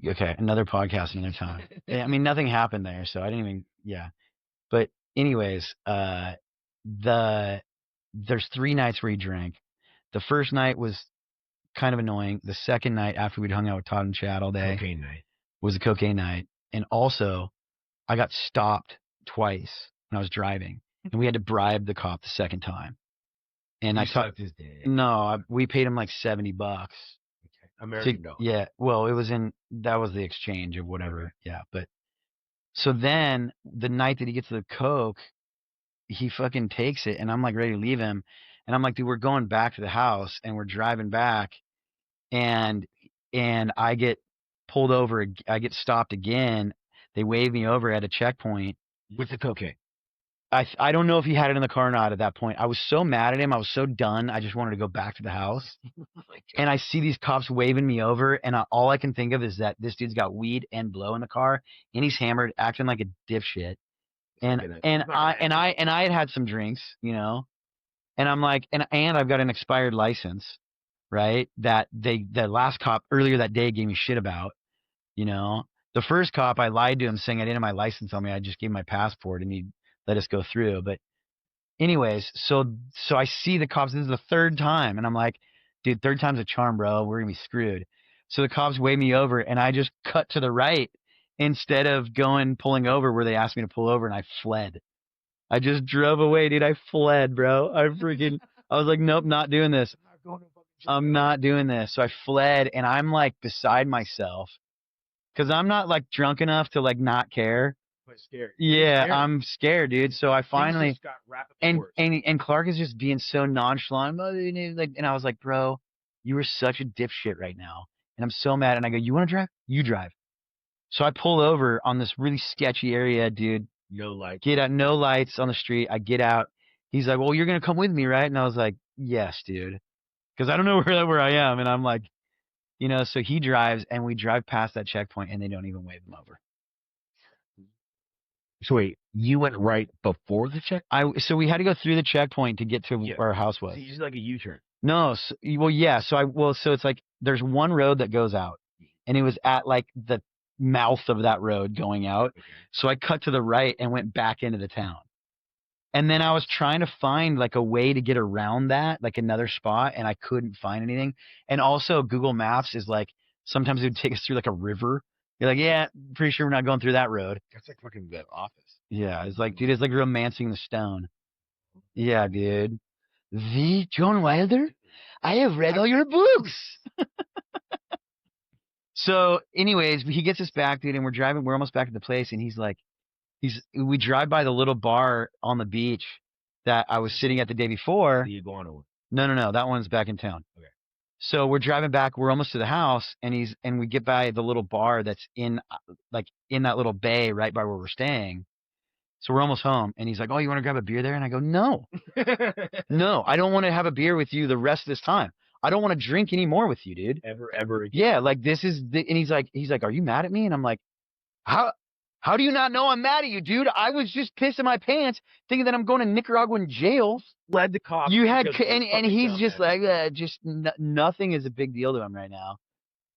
Okay, another podcast another time. I mean, nothing happened there, so I didn't even. Yeah, but anyways, there's 3 nights where he drank. The first night was kind of annoying. The second night, after we'd hung out with Todd and Chad all day, cocaine night, was a cocaine night, and also I got stopped twice when I was driving, and we had to bribe the cop the second time. And we paid him like $70. Okay. American dollar. Yeah. Well, that was the exchange of whatever. Okay. Yeah. But so then the night that he gets the coke, he fucking takes it, and I'm like ready to leave him. And I'm like, dude, we're going back to the house, and we're driving back, and I get pulled over. I get stopped again. They wave me over at a checkpoint with the cocaine. I don't know if he had it in the car or not at that point. I was so mad at him. I was so done. I just wanted to go back to the house. And I see these cops waving me over, and all I can think of is that this dude's got weed and blow in the car, and he's hammered, acting like a dipshit. And I had some drinks, you know, and I'm like, and I've got an expired license, right? That the last cop earlier that day gave me shit about, you know. The first cop, I lied to him saying I didn't have my license on me. I just gave him my passport, and he let us go through. But anyways, so I see the cops. This is the third time, and I'm like, dude, third time's a charm, bro. We're gonna be screwed. So the cops wave me over, and I just cut to the right instead of pulling over where they asked me to pull over, and I fled. I just drove away, dude. I fled, bro. I was like, nope, not doing this. I'm not doing this. So I fled, and I'm like beside myself because I'm not like drunk enough to like not care. But scared. Yeah, I'm scared, dude. So I finally and Clark is just being so nonchalant, and I was like, bro, you are such a dipshit right now, and I'm so mad. And I go, you want to drive? You drive. So I pull over on this really sketchy area, dude. No lights. Get out, no lights on the street. I get out. He's like, well, you're gonna come with me, right? And I was like, yes, dude, because I don't know where I am, and I'm like, you know. So he drives, and we drive past that checkpoint, and they don't even wave him over. So wait, you went right before the check? So we had to go through the checkpoint to get to where our house was. So you did like a U-turn. No, so it's like there's one road that goes out, and it was at like the mouth of that road going out. Okay. So I cut to the right and went back into the town. And then I was trying to find like a way to get around that, like another spot, and I couldn't find anything. And also Google Maps is like, sometimes it would take us through like a river. You're like, yeah, pretty sure we're not going through that road. That's like fucking The Office. Yeah, it's like, dude, it's like Romancing the Stone. Yeah, dude. The John Wilder? I have read all your books. So, anyways, he gets us back, dude, and we're almost back at the place, and he's like, we drive by the little bar on the beach that I was sitting at the day before. The iguana one. No, that one's back in town. Okay. So we're driving back, we're almost to the house, and we get by the little bar that's in that little bay right by where we're staying. So we're almost home, and he's like, oh, you want to grab a beer there? And I go, no. No, I don't want to have a beer with you the rest of this time. I don't want to drink anymore with you, dude. Ever again. Yeah, like this is and he's like, are you mad at me? And I'm like, how do you not know I'm mad at you, dude? I was just pissing my pants thinking that I'm going to Nicaraguan jail. Led the cops. You had and he's just like, nothing is a big deal to him right now.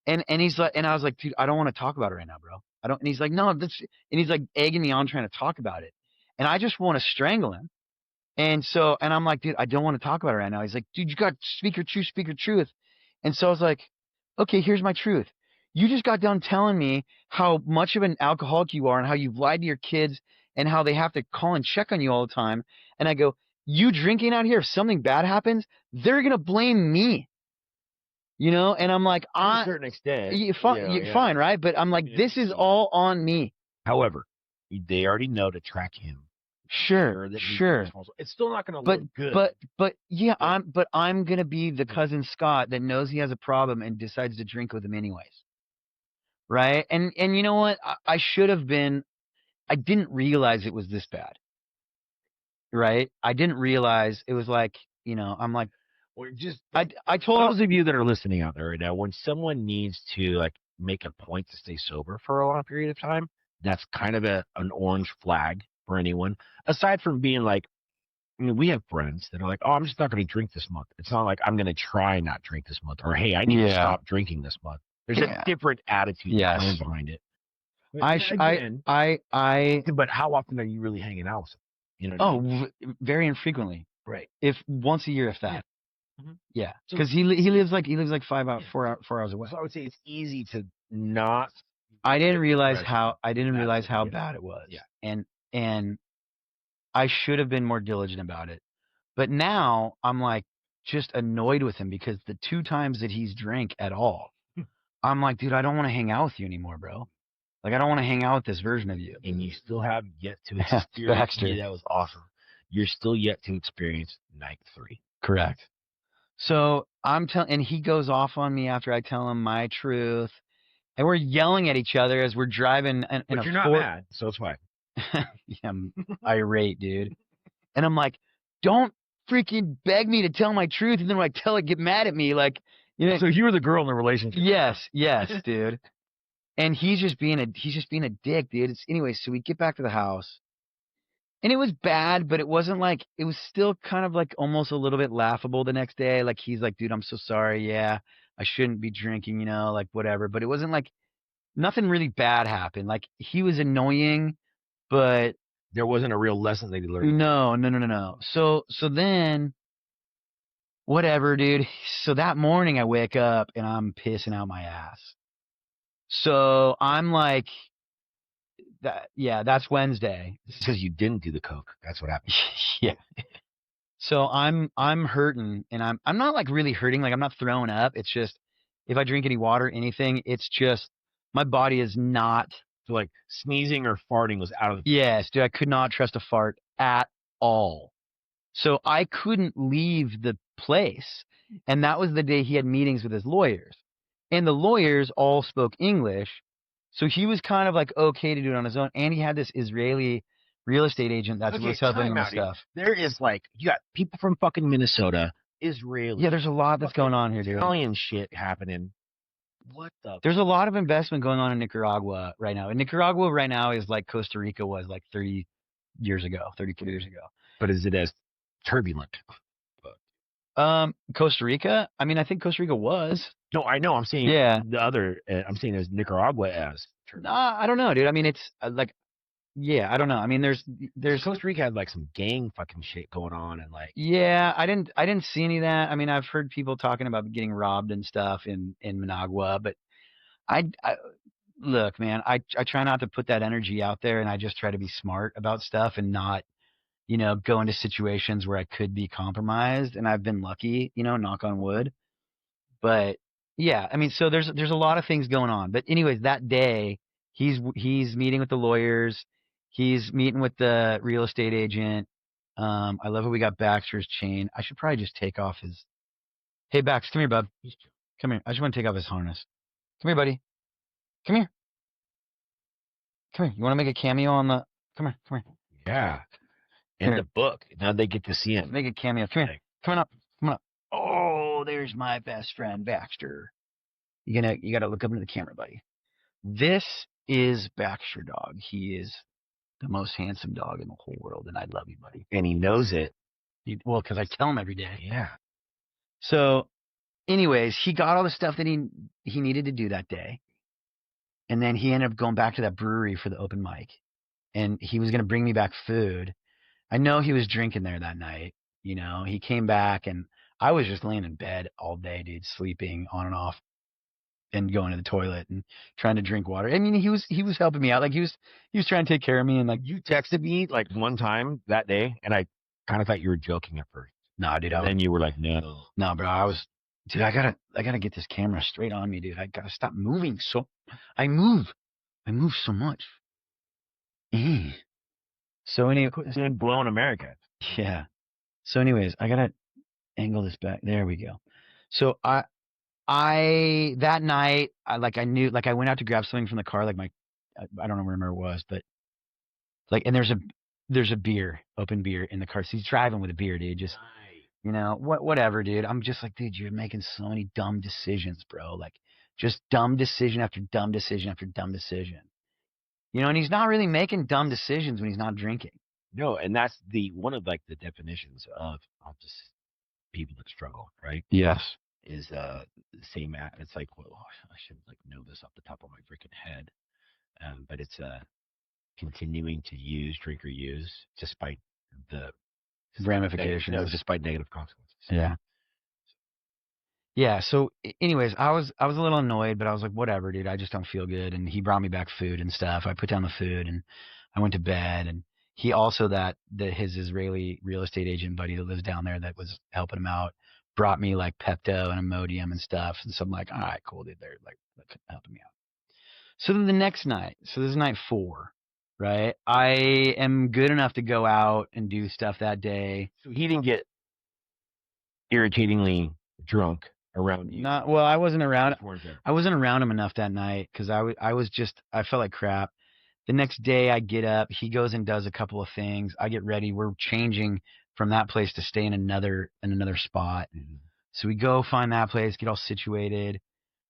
And he's like, and I was like, dude, I don't want to talk about it right now, bro. I don't. And he's like, no, and he's like egging me on trying to talk about it, and I just want to strangle him. And I'm like, dude, I don't want to talk about it right now. He's like, dude, you got to speak your truth. And so I was like, okay, here's my truth. You just got done telling me how much of an alcoholic you are and how you've lied to your kids and how they have to call and check on you all the time. And I go, you drinking out here, if something bad happens, they're going to blame me. You know? And I'm like, to a certain extent. Fine, right? But I'm like, this is all on me. However, they already know to track him. Sure. It's still not going to look good. But yeah, I'm going to be the cousin Scott that knows he has a problem and decides to drink with him anyways. Right? And you know what? I should have been. I didn't realize it was this bad. Right? I didn't realize it was like, you know, I'm like, I told those of you that are listening out there right now, when someone needs to like make a point to stay sober for a long period of time, that's kind of an orange flag for anyone. Aside from being like, I mean, we have friends that are like, oh, I'm just not going to drink this month. It's not like I'm going to try not drink this month, or hey, I need to stop drinking this month. There's a different attitude behind it. But how often are you really hanging out with them? You know? Very infrequently. Right. If once a year, if that. Yeah. Mm-hmm. Yeah, because he lives like 4 hours away. So I would say it's easy to not. I didn't realize how bad it was. Yeah. And I should have been more diligent about it. But now I'm like, just annoyed with him because the 2 times that he's drank at all, I'm like, dude, I don't want to hang out with you anymore, bro. Like, I don't want to hang out with this version of you. And you still have yet to experience. Baxter. Yeah, that was awesome. You're still yet to experience night 3. Correct. So I'm telling, and he goes off on me after I tell him my truth, and we're yelling at each other as we're driving. But you're not mad, so it's fine. Yeah, I'm irate, dude. And I'm like, don't freaking beg me to tell my truth, and then when I tell it, get mad at me, like, you know. So you were the girl in the relationship. Yes, dude. And he's just being a dick, dude. Anyway, so we get back to the house. And it was bad, but it wasn't like, it was still kind of like almost a little bit laughable the next day. Like, he's like, dude, I'm so sorry. Yeah, I shouldn't be drinking, like whatever. But it wasn't like, nothing really bad happened. Like, he was annoying, but there wasn't a real lesson that he learned. No. So then, whatever, dude. So that morning I wake up and I'm pissing out my ass. So I'm like, that's Wednesday. Because you didn't do the coke. That's what happened. Yeah. So I'm hurting, and I'm not like really hurting. Like, I'm not throwing up. It's just, if I drink any water, anything, it's just, my body is not. So like sneezing or farting was out of the. Yes, dude, I could not trust a fart at all. So I couldn't leave the place. And that was the day he had meetings with his lawyers. And the lawyers all spoke English. So he was kind of like okay to do it on his own. And he had this Israeli real estate agent that was helping him with stuff. There is like, you got people from fucking Minnesota, Israeli. Yeah, there's a lot that's going on here, dude. Italian shit happening. What the? There's a lot of investment going on in Nicaragua right now. And Nicaragua right now is like Costa Rica was like 34 years ago. But is it as turbulent? Costa Rica? I mean, I think Costa Rica was. No, I know. I'm saying the other. I'm saying as Nicaragua as. I don't know, dude. I mean, it's like, yeah, I don't know. I mean, there's Costa Rica had like some gang fucking shit going on, and like. Yeah, I didn't see any of that. I mean, I've heard people talking about getting robbed and stuff in Managua, but I look, man, I try not to put that energy out there, and I just try to be smart about stuff and not, go into situations where I could be compromised. And I've been lucky, knock on wood. But yeah, I mean, so there's a lot of things going on. But anyways, that day he's meeting with the lawyers, he's meeting with the real estate agent. I love how we got Baxter's chain. I should probably just take off his. Hey, Bax, come here, bub. Come here. I just want to take off his harness. Come here, buddy. Come here. You want to make a cameo on the? Come here. Yeah. In the book. Now they get to see him. Make a cameo. Come here. Come on up. Oh, there's my best friend, Baxter. You gotta look up into the camera, buddy. This is Baxter Dog. He is the most handsome dog in the whole world, and I love you, buddy. And he knows it. Well, because I tell him every day. Yeah. So, anyways, he got all the stuff that he needed to do that day. And then he ended up going back to that brewery for the open mic. And he was going to bring me back food. I know he was drinking there that night. He came back, and I was just laying in bed all day, dude, sleeping on and off and going to the toilet and trying to drink water. I mean, he was helping me out. Like, he was trying to take care of me. And like, you texted me like one time that day, and I kind of thought you were joking at first. Nah, dude. And then you were like, no. No, bro. Dude, I gotta get this camera straight on me, dude. I gotta stop moving. So I move so much. So anyway, it's been blowing America. Yeah. So anyways, I gotta angle this back. There we go. So I that night, I went out to grab something from the car, like I don't remember what it was, but like, and there's a beer, open beer in the car. So he's driving with a beer, dude. Just whatever, dude. I'm just like, dude, you're making so many dumb decisions, bro. Like, just dumb decision after dumb decision after dumb decision. And he's not really making dumb decisions when he's not drinking. No, and that's one of like the definitions of just people that struggle, right? Yes. Is the same. It's like, well, I should like know this off the top of my freaking head, but it's continuing to drink or use, despite the ramifications, despite negative consequences. Yeah. Yeah. So, anyways, I was a little annoyed, but I was like, whatever, dude. I just don't feel good. And he brought me back food and stuff. I put down the food and I went to bed. And he also his Israeli real estate agent buddy that lives down there that was helping him out brought me like Pepto and Imodium and stuff. And so I'm like, all right, cool, dude. They're like helping me out. So then the next night, so this is night 4, right? I am good enough to go out and do stuff that day. So he didn't get irritatingly drunk around you. Not well. I wasn't around. I wasn't around him enough that night because I felt like crap. The next day I get up. He goes and does a couple of things. I get ready. We're changing from that place to stay in another spot. Mm-hmm. So we go find that place, get all situated.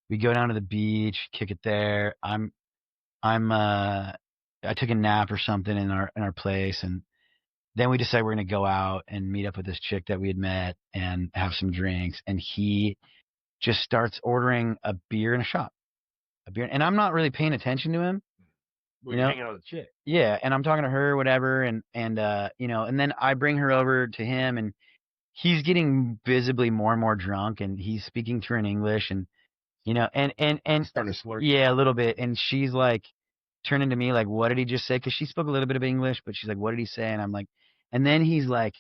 We go down to the beach, kick it there. I took a nap or something in our place, and then we decided we're gonna go out and meet up with this chick that we had met and have some drinks. And he just starts ordering a beer and a shot, and I'm not really paying attention to him. We're hanging out with the chick. Yeah, and I'm talking to her, whatever, and and then I bring her over to him, and he's getting visibly more and more drunk, and he's speaking to her in English, and and starting to slur. Yeah, a little bit, and she's like turning to me like, what did he just say? Because she spoke a little bit of English, but she's like, what did he say? And I'm like, and then he's like,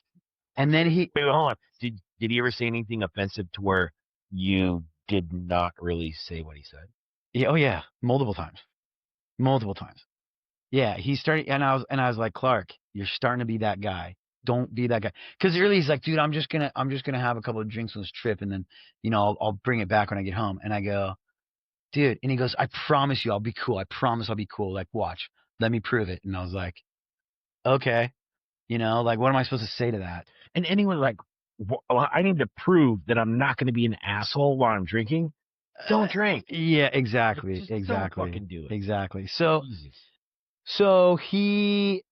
and then he wait, hold on. Did he ever say anything offensive to where you did not really say what he said? Yeah, oh yeah, multiple times. Yeah, he started, and I was like, Clark, you're starting to be that guy. Don't be that guy. Because early he's like, dude, I'm just gonna have a couple of drinks on this trip, and then I'll bring it back when I get home. And I go, dude, and he goes, I promise you, I'll be cool. I promise I'll be cool. Like, watch, let me prove it. And I was like, okay, like, what am I supposed to say to that? And anyone like, well, I need to prove that I'm not going to be an asshole while I'm drinking. Don't drink. Yeah, exactly. Just exactly. Don't fucking do it. Exactly. So he's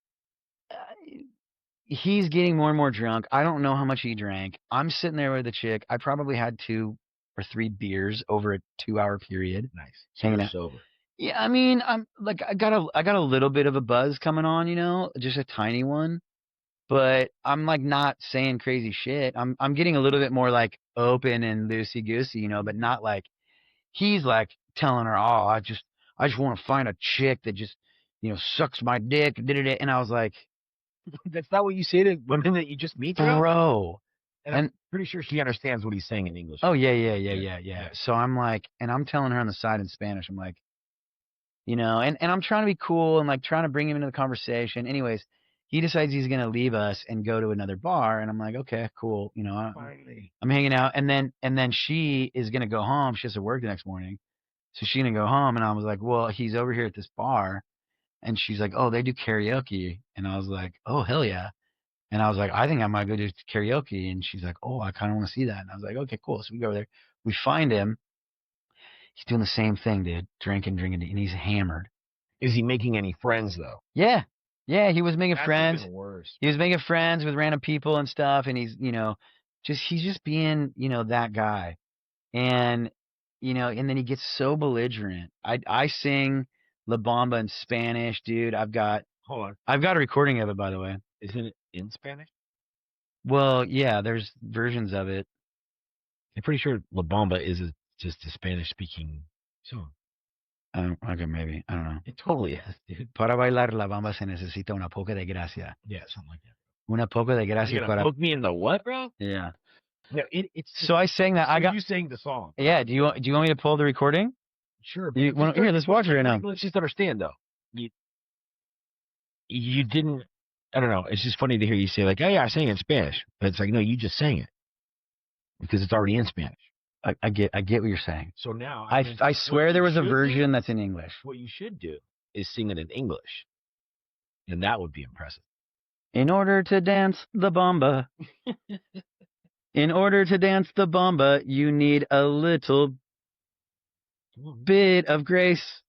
getting more and more drunk. I don't know how much he drank. I'm sitting there with the chick. I probably had 2 or 3 beers over a 2-hour period. Nice. Hanging out. Sober. Yeah, I mean, I'm like, I got a little bit of a buzz coming on, just a tiny one. But I'm like not saying crazy shit. I'm getting a little bit more like open and loosey goosey, but not like he's like telling her, oh, I just want to find a chick that just sucks my dick, and I was like, that's not what you say to women that you just meet, bro. And I'm pretty sure she understands what he's saying in English. Oh yeah. So I'm like, and I'm telling her on the side in Spanish. I'm like, and I'm trying to be cool and like trying to bring him into the conversation. Anyways, he decides he's gonna leave us and go to another bar, and I'm like, okay, cool. Finally. I'm hanging out, and then she is gonna go home. She has to work the next morning, so she's gonna go home. And I was like, well, he's over here at this bar, and she's like, oh, they do karaoke, and I was like, oh, hell yeah. And I was like, I think I might go do karaoke. And she's like, oh, I kind of want to see that. And I was like, okay, cool. So we go over there. We find him. He's doing the same thing, dude. Drinking, and he's hammered. Is he making any friends, though? Yeah. Yeah, he was making friends. Even worse. He was making friends with random people and stuff. And he's, he's just being, that guy. And, and then he gets so belligerent. I sing La Bamba in Spanish, dude. Hold on. I've got a recording of it, by the way. Isn't it in Spanish? Well, yeah, there's versions of it. I'm pretty sure La Bamba is just a Spanish-speaking song. Okay, maybe. I don't know. It totally is, dude. Para bailar la bamba se necesita una poca de gracia. Yeah, something like that. Una poca de gracia. You're gonna poke me in the what, bro? Yeah. No, it's. So I sang that. So you sang the song. Yeah. Do you want me to pull the recording? Sure. Here, let's watch it right now. Let's just understand, though. You didn't. I don't know. It's just funny to hear you say like, "Oh yeah, I sang it in Spanish," but it's like, no, you just sang it because it's already in Spanish. I get what you're saying. So now I swear there was a version that's in English. What you should do is sing it in English, and that would be impressive. In order to dance the bamba, you need a little bit of grace,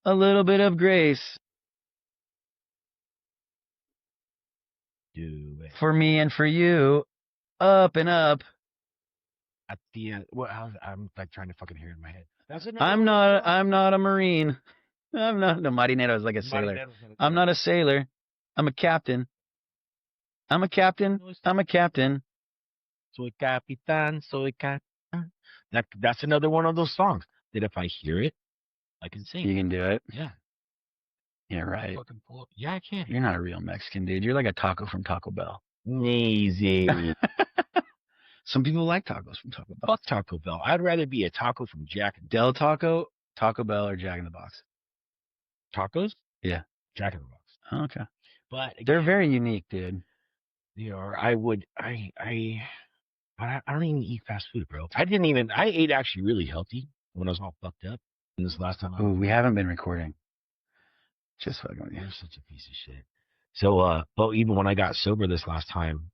a little bit of grace. Do it for me and for you, up and up. At the end, I'm like trying to fucking hear it in my head. I'm not a Marine. No, marinero is like a sailor. I'm not a sailor. I'm a captain. Soy capitán, soy capitán. That's another one of those songs that if I hear it, I can sing. You can do it? Yeah. Yeah, right. Yeah, I can. You're not a real Mexican, dude. You're like a taco from Taco Bell. Easy. Some people like tacos from Taco Bell. Fuck Taco Bell. I'd rather be a taco from Jack. Del Taco, Taco Bell, or Jack in the Box? Tacos? Yeah. Jack in the Box. Oh, okay. But again, they're very unique, dude. They are. I don't even eat fast food, bro. I ate actually really healthy when I was all fucked up. And this last time. Ooh, we haven't been recording. Just fucking with you. You're such a piece of shit. So, but even when I got sober this last time,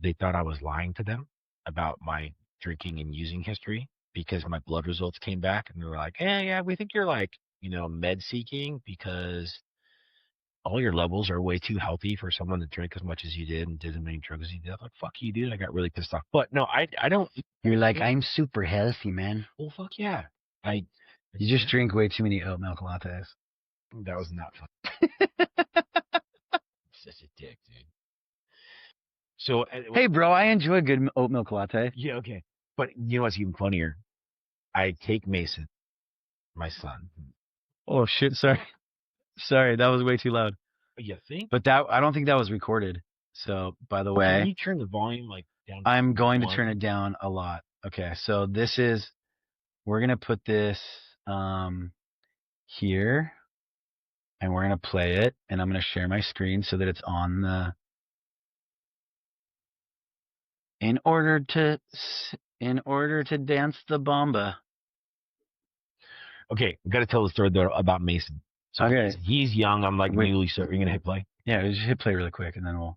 they thought I was lying to them about my drinking and using history because my blood results came back and they were like, hey, yeah, we think you're like, med seeking because all your levels are way too healthy for someone to drink as much as you did and did as many drugs as you did. I'm like, fuck you, dude. I got really pissed off. But no, I don't. You're like, I'm super healthy, man. Well, fuck yeah. You just drink way too many oat milk lattes. That was not fun. Such a dick, dude. So, hey, bro, I enjoy a good oat milk latte. Yeah, okay. But you know what's even funnier? I take Mason, my son. Oh, shit, sorry. Sorry, that was way too loud. You think? But I don't think that was recorded. So, by the way. Can you turn the volume down? I'm going to turn it down a lot. Okay, so we're going to put this here. And we're going to play it. And I'm going to share my screen so that it's on the... In order to dance the bomba. Okay, I've got to tell the story though about Mason. So okay. He's young. I'm like newly sober. Are you going to hit play? Yeah, just hit play really quick and then we'll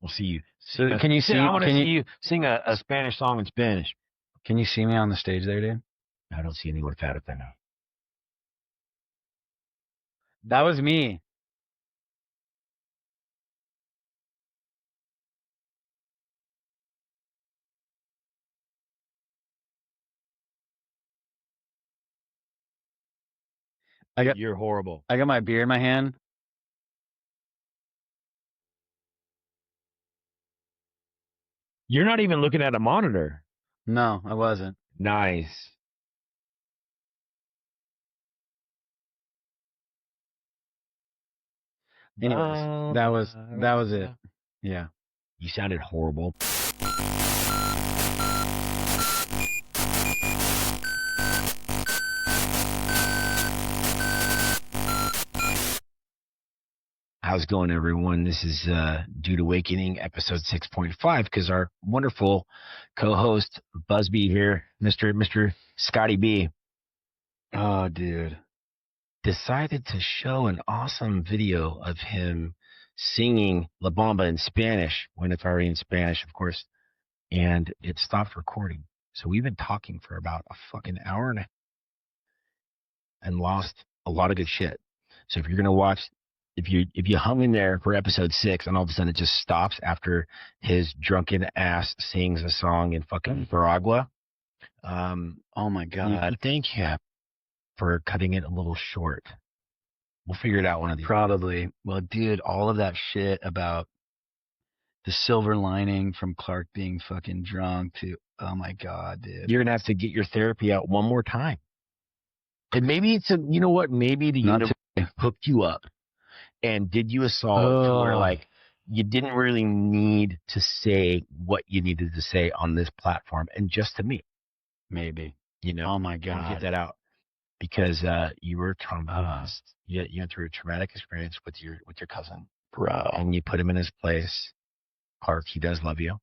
see you. So can you see? I want to see you sing a Spanish song in Spanish. Can you see me on the stage there, dude? I don't see anyone fat up there now. That was me. You're horrible. I got my beer in my hand. You're not even looking at a monitor. No, I wasn't. Nice. Anyways, that was it. Yeah. You sounded horrible. How's it going, everyone? This is Dude Awakening, episode 6.5, because our wonderful co-host, Busby here, Mr. Scotty B. Oh, dude. Decided to show an awesome video of him singing La Bamba in Spanish, when it's already in Spanish, of course, and it stopped recording. So we've been talking for about a fucking hour and a half and lost a lot of good shit. So if you're going to watch, if you hung in there for episode 6 and all of a sudden it just stops after his drunken ass sings a song in fucking Nicaragua, oh my God. Thank you for cutting it a little short. We'll figure it out one of these. Probably. Well, dude, all of that shit about the silver lining from Clark being fucking drunk to, oh my God, dude. You're going to have to get your therapy out one more time. And maybe you know what? Maybe the universe hooked you up and did you a solid to where like you didn't really need to say what you needed to say on this platform and just to me. Maybe. Oh my God. Get that out. Because you were traumatized. You went through a traumatic experience with your cousin. Bro. And you put him in his place. Clark, he does love you.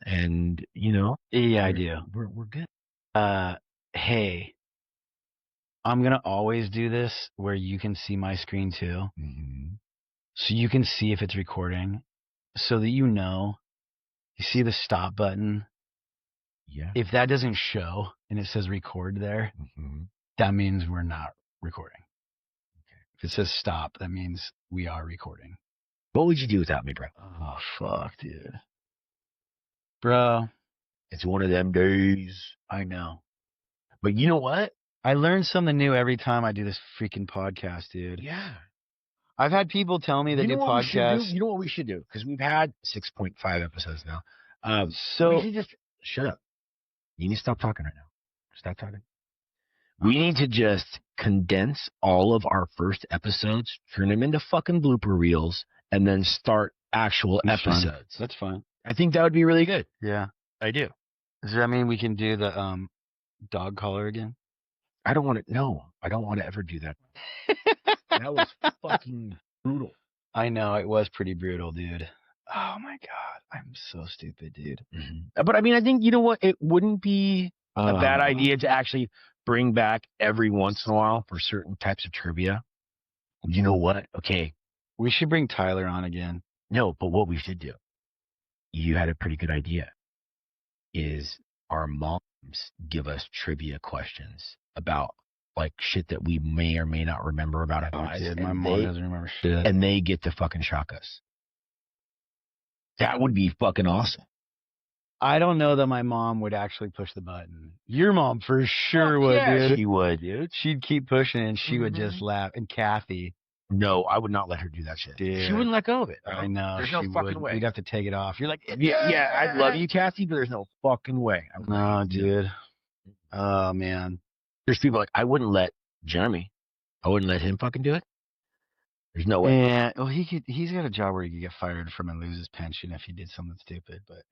And, Yeah, I do. We're good. Hey, I'm going to always do this where you can see my screen too. Mm-hmm. So you can see if it's recording. So that you see the stop button. Yeah. If that doesn't show and it says record there, that means we're not recording. Okay. If it says stop, that means we are recording. What would you do without me, bro? Oh, fuck, dude. Bro. It's one of them days. I know. But you know what? I learn something new every time I do this freaking podcast, dude. Yeah. I've had people tell me they do podcasts. You know what we should do? Because we've had 6.5 episodes now. So we should just shut up. You need to stop talking right now. Stop talking. We need to just condense all of our first episodes, turn them into fucking blooper reels, and then start actual episodes. That's fine. I think that would be really good. Yeah. I do. Does that mean we can do the dog collar again? I don't want to. No, I don't want to ever do that. That was fucking brutal. I know, it was pretty brutal, dude. Oh my God. I'm so stupid, dude. Mm-hmm. But I mean, I think, you know what? It wouldn't be a bad idea to actually bring back every once in a while for certain types of trivia. You know what? Okay. We should bring Tyler on again. No, but what we should do, you had a pretty good idea, is our moms give us trivia questions about like shit that we may or may not remember about our lives. Dude, my mom doesn't remember shit. And they get to fucking shock us. That would be fucking awesome. I don't know that my mom would actually push the button. Your mom for sure would, dude. She would, dude. She'd keep pushing and she would just laugh. And Kathy. No, I would not let her do that shit. Dude. She wouldn't let go of it. I know. There's no fucking way. You'd have to take it off. You're like, yeah, I love you, Kathy, but there's no fucking way. No, dude. Oh, man. There's people like, I wouldn't let Jeremy. I wouldn't let him fucking do it. There's no way. Yeah, well, he's got a job where he could get fired from and lose his pension if he did something stupid, but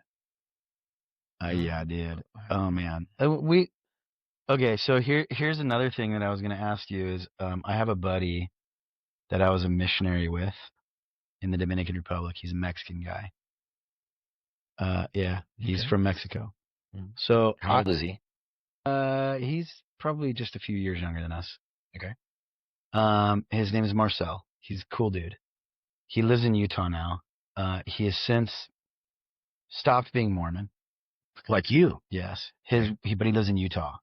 yeah, dude. Oh man. Okay, so here's another thing that I was gonna ask you is I have a buddy that I was a missionary with in the Dominican Republic. He's a Mexican guy. Yeah, he's from Mexico. So how old is he? He's probably just a few years younger than us. Okay. His name is Marcel. He's a cool dude. He lives in Utah now. He has since stopped being Mormon. Like you. Yes. But he lives in Utah.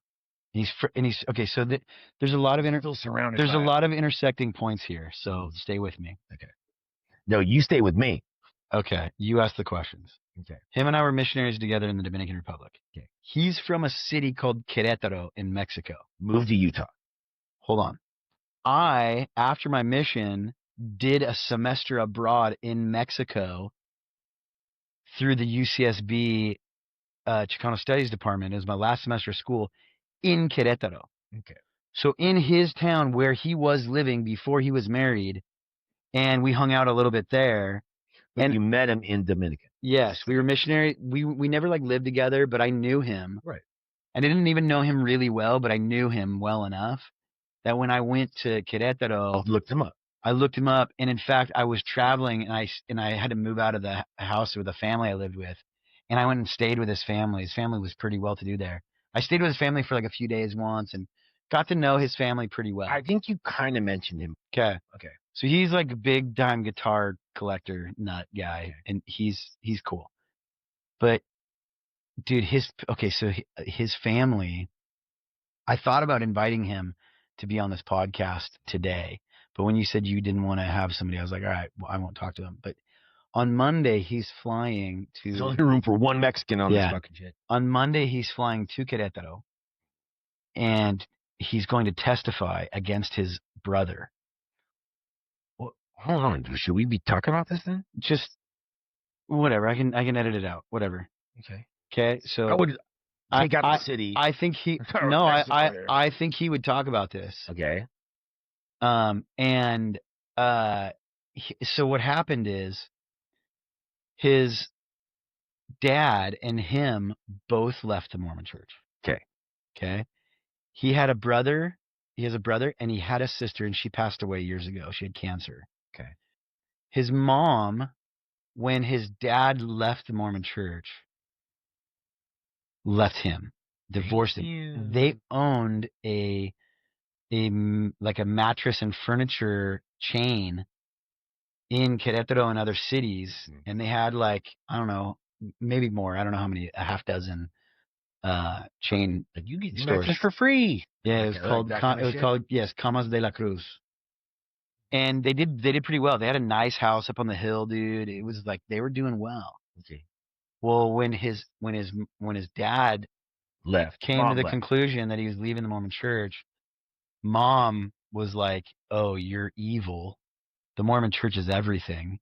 And he's okay. So there's a lot of a lot of intersecting points here. So stay with me. Okay. No, you stay with me. Okay. You ask the questions. Okay. Him and I were missionaries together in the Dominican Republic. Okay. He's from a city called Querétaro in Mexico. Moved to Utah. Hold on. I, after my mission, did a semester abroad in Mexico through the UCSB Chicano Studies Department. It was my last semester of school in Querétaro. Okay. So in his town where he was living before he was married, and we hung out a little bit there. And you met him in Dominican. Yes, we were missionary. We never like lived together, but I knew him. Right. And I didn't even know him really well, but I knew him well enough that when I went to Querétaro, I looked him up, and in fact, I was traveling, and I had to move out of the house with the family I lived with, and I went and stayed with his family. His family was pretty well to do there. I stayed with his family for like a few days once, and got to know his family pretty well. I think you kind of mentioned him. Okay. Okay. So he's like a big time guitar collector nut guy, and he's cool. But dude, his family, I thought about inviting him to be on this podcast today. But when you said you didn't want to have somebody, I was like, all right, well, I won't talk to him. But on Monday, he's flying to... There's only room for one Mexican on this fucking shit. On Monday, he's flying to Querétaro, and he's going to testify against his brother. Well, hold on. Should we be talking about this then? Just whatever. I can edit it out. Whatever. Okay. So... I would take out the city. I think he... No, I think he would talk about this. Okay. So what happened is his dad and him both left the Mormon Church. Okay. He has a brother, and he had a sister, and she passed away years ago. She had cancer. Okay. His mom, when his dad left the Mormon Church, left him, divorced him. They owned a mattress and furniture chain in Querétaro and other cities, and they had I don't know, maybe more. I don't know how many, a half dozen chain you get stores for free. Yeah, it was called Camas de la Cruz, and they did pretty well. They had a nice house up on the hill, dude. It was like they were doing well. Okay. Well, when his dad came to the conclusion that he was leaving the Mormon Church, Mom was like, "Oh, you're evil. The Mormon Church is everything."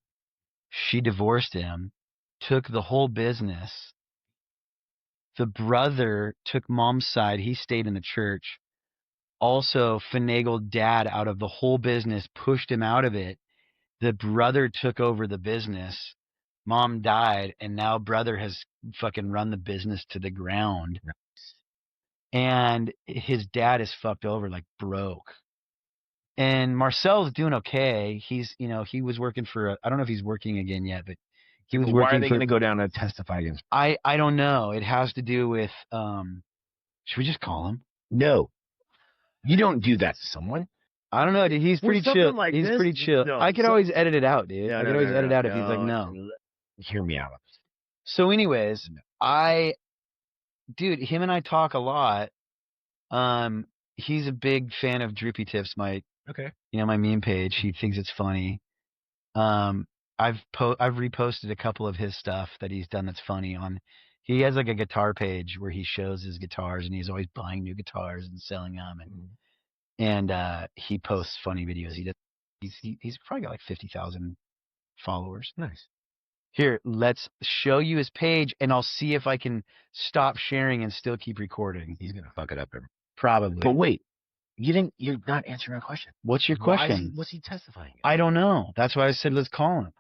She divorced him, took the whole business. The brother took Mom's side. He stayed in the church. Also finagled Dad out of the whole business, pushed him out of it. The brother took over the business. Mom died, and now brother has fucking run the business to the ground. Nice. And his dad is fucked over, like broke. And Marcel's doing okay. He's, he was working for, I don't know if he's working again yet, but he was working. Why are they going to go down and testify against? I don't know. It has to do with, should we just call him? No. You don't do that to someone. I don't know, dude. He's pretty chill. Like he's pretty chill. No, I could always edit it out, dude. I could always edit out if he's like, no. Hear me out. So anyways, dude, him and I talk a lot. He's a big fan of Droopy Tips, my meme page. He thinks it's funny. I've reposted a couple of his stuff that he's done that's funny on. He has like a guitar page where he shows his guitars, and he's always buying new guitars and selling them, and he posts funny videos. He's probably got like 50,000 followers. Nice. Here, let's show you his page, and I'll see if I can stop sharing and still keep recording. He's gonna fuck it up. Probably. But wait, you're not answering my question. What's your question? What's he testifying against? I don't know. That's why I said let's call him.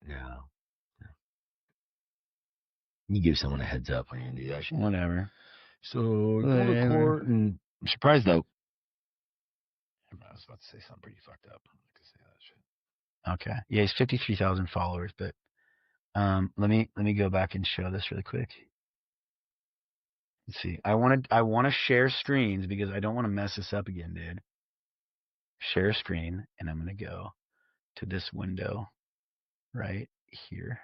No. You give someone a heads up when you do that shit. Whatever. So go to court, and I'm surprised though. I was about to say something pretty fucked up. I'm not gonna say that shit. Okay. Yeah, he's 53,000 followers, but let me go back and show this really quick. Let's see. I want to share screens because I don't want to mess this up again, dude. Share screen, and I'm gonna go to this window right here.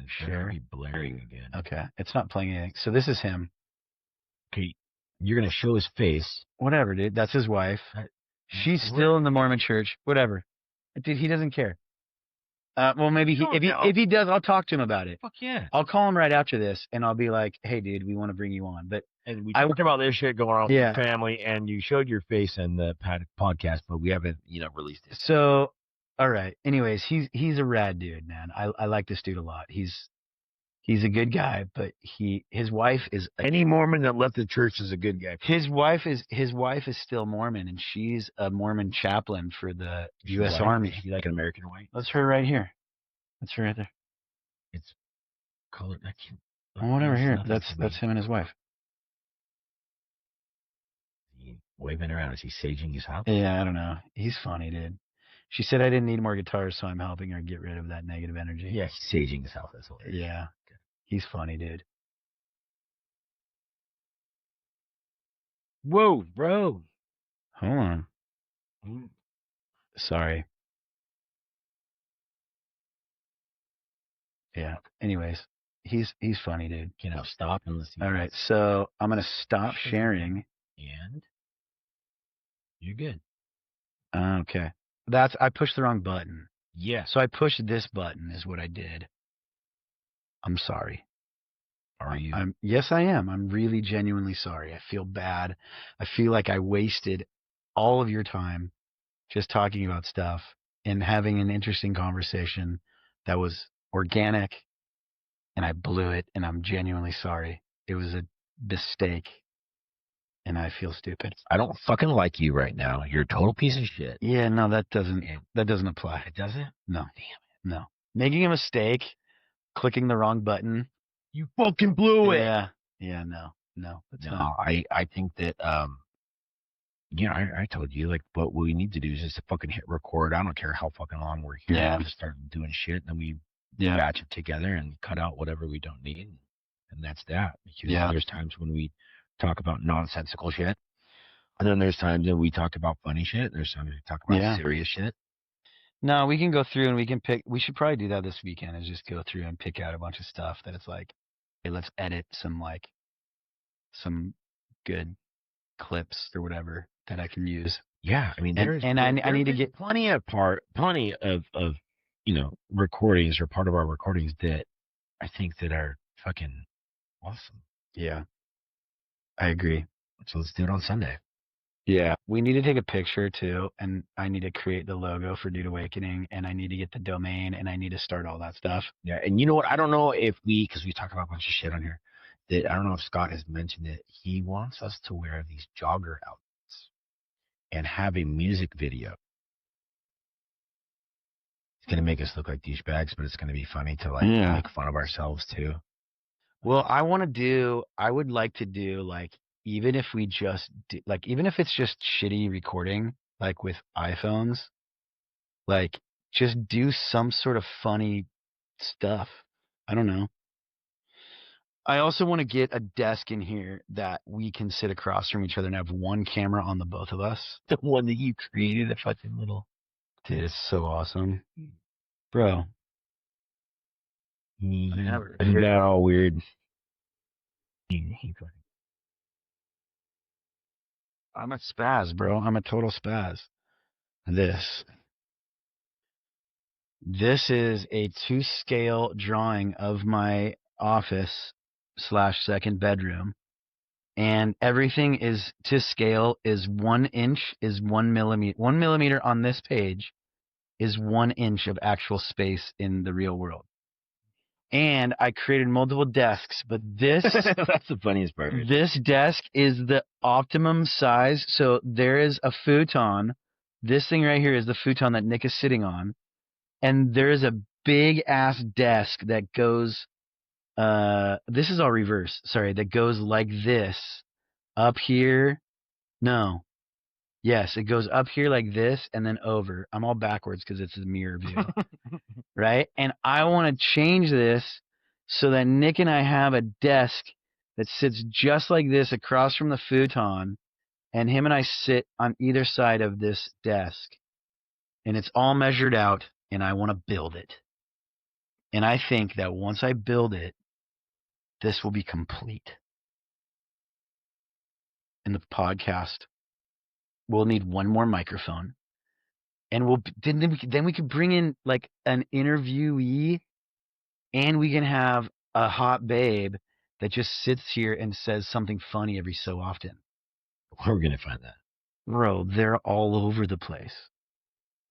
Share. Blaring again. Okay, it's not playing anything. So this is him. Okay, you're gonna show his face. Whatever, dude. That's his wife. She's still in the Mormon Church. Whatever, dude. He doesn't care. Well, maybe if he does, I'll talk to him about it. Fuck yeah. I'll call him right after this, and I'll be like, "Hey, dude, we want to bring you on." But and we talked about this shit going on with your family, and you showed your face in the podcast, but we haven't, released it. So, all right. Anyways, he's a rad dude, man. I like this dude a lot. He's a good guy, but his wife is any Mormon that left the church is a good guy. His wife is still Mormon, and she's a Mormon chaplain for the U.S. Army. Is she like an American white? That's her right here. That's her right there. It's colored. Whatever. Here, that's him and his wife. He waving around. Is he saging his house? Yeah, I don't know. He's funny, dude. She said I didn't need more guitars, so I'm helping her get rid of that negative energy. Yeah, he's saging his house. That's hilarious. Yeah. He's funny, dude. Whoa, bro. Hold on. Sorry. Yeah. Anyways, he's funny, dude. Stop and listen. All right, so I'm gonna stop sharing. And you're good. Okay. I pushed the wrong button. Yeah. So I pushed this button is what I did. I'm sorry. Are you? Yes, I am. I'm really genuinely sorry. I feel bad. I feel like I wasted all of your time just talking about stuff and having an interesting conversation that was organic, and I blew it, and I'm genuinely sorry. It was a mistake, and I feel stupid. I don't fucking like you right now. You're a total piece of shit. Yeah, no, that doesn't apply. It doesn't? No. Damn it. No. Making a mistake, clicking the wrong button. You fucking blew it. Yeah. Yeah, no. That's not. I think that, I told you, like, what we need to do is just to fucking hit record. I don't care how fucking long we're here. Yeah. We just start doing shit, and then we batch it together and cut out whatever we don't need. And that's that. Because there's times when we talk about nonsensical shit. And then there's times that we talk about funny shit. There's times we talk about serious shit. No, we can go through and we can pick. We should probably do that this weekend, is just go through and pick out a bunch of stuff that it's like, hey, let's edit some good clips or whatever that I can use. Yeah, I mean, I need to get plenty of recordings or part of our recordings that I think that are fucking awesome. Yeah, I agree. So let's do it on Sunday. Yeah, we need to take a picture too, and I need to create the logo for Dude Awakening, and I need to get the domain, and I need to start all that stuff. Yeah, and you know what? I don't know if because we talk about a bunch of shit on here, that I don't know if Scott has mentioned it. He wants us to wear these jogger outfits and have a music video It's going to make us look like douchebags, but it's going to be funny to like make fun of ourselves too. Well, I would like to do like, even if we just do, like, even if it's just shitty recording, like with iPhones, like just do some sort of funny stuff. I don't know. I also want to get a desk in here that we can sit across from each other and have one camera on the both of us. The one that you created, the fucking little. Dude, it's so awesome. Bro. Isn't that all weird? I'm a spaz, bro. I'm a total spaz. This is a 2-scale drawing of my office / second bedroom. And everything is to scale, is 1 inch, is 1 millimeter. 1 millimeter on this page is 1 inch of actual space in the real world. And I created multiple desks, but this that's the funniest part. This desk is the optimum size. So there is a futon. This thing right here is the futon that Nick is sitting on. And there is a big ass desk that goes, this is all reverse. Sorry, that goes like this up here. No. Yes, it goes up here like this and then over. I'm all backwards because it's a mirror view. Right? And I want to change this so that Nick and I have a desk that sits just like this across from the futon, and him and I sit on either side of this desk. And it's all measured out, and I want to build it. And I think that once I build it, this will be complete. And the podcast, we'll need one more microphone. And then we could bring in like an interviewee, and we can have a hot babe that just sits here and says something funny every so often. Where are we going to find that? Bro, they're all over the place.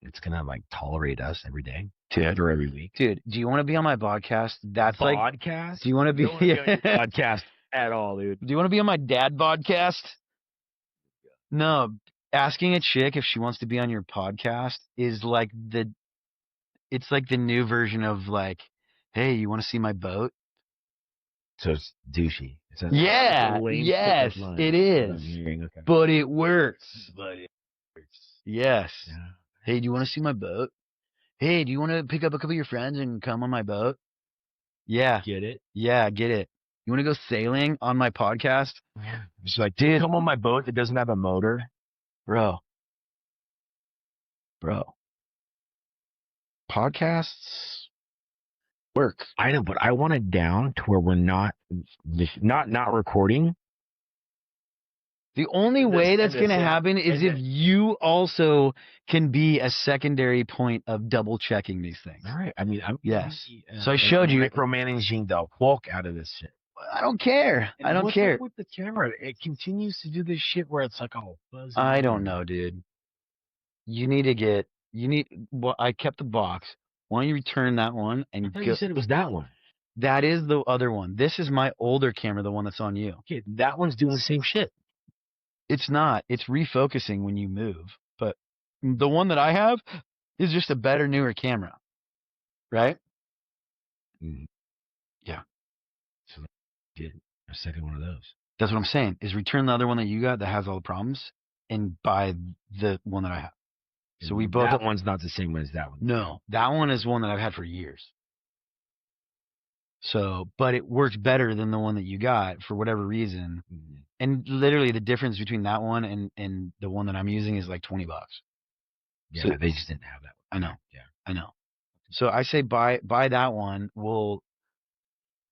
It's going to like tolerate us every day. Dude, or every week. Dude, do you want to be on my podcast? That's podcast? Like, do you want to be on your podcast at all, dude? Do you want to be on my dad podcast? No, asking a chick if she wants to be on your podcast is like it's like the new version of like, hey, you want to see my boat? So it's douchey. Yeah, yes, it is. Okay. But it works. Yes. Yeah. Hey, do you want to see my boat? Hey, do you want to pick up a couple of your friends and come on my boat? Yeah. Get it? Yeah, get it. You want to go sailing on my podcast? Yeah. It's like, dude, come on my boat that doesn't have a motor? Bro. Podcasts work. I know, but I want it down to where we're not recording. The only way that's going to happen is if you also can be a secondary point of double checking these things. All right. I mean, yes. So I showed you micromanaging the walk out of this shit. I don't care. I don't care. With the camera, it continues to do this shit where it's like all fuzzy. I don't know, dude. Well, I kept the box. Why don't you return that one? And I thought you said it was that one. That is the other one. This is my older camera, the one that's on you. Okay, that one's doing the same shit. It's not. It's refocusing when you move. But the one that I have is just a better, newer camera. Right? Mm-hmm. Yeah. So get a second one of those. That's what I'm saying, is return the other one that you got that has all the problems and buy the one that I have. So we both. That one's not the same one as that one. No, that one is one that I've had for years. So, but it works better than the one that you got for whatever reason. Mm-hmm. And literally the difference between that one and the one that I'm using is like $20. Yeah, so, they just didn't have that one. I know. Yeah, I know. So I say buy that one.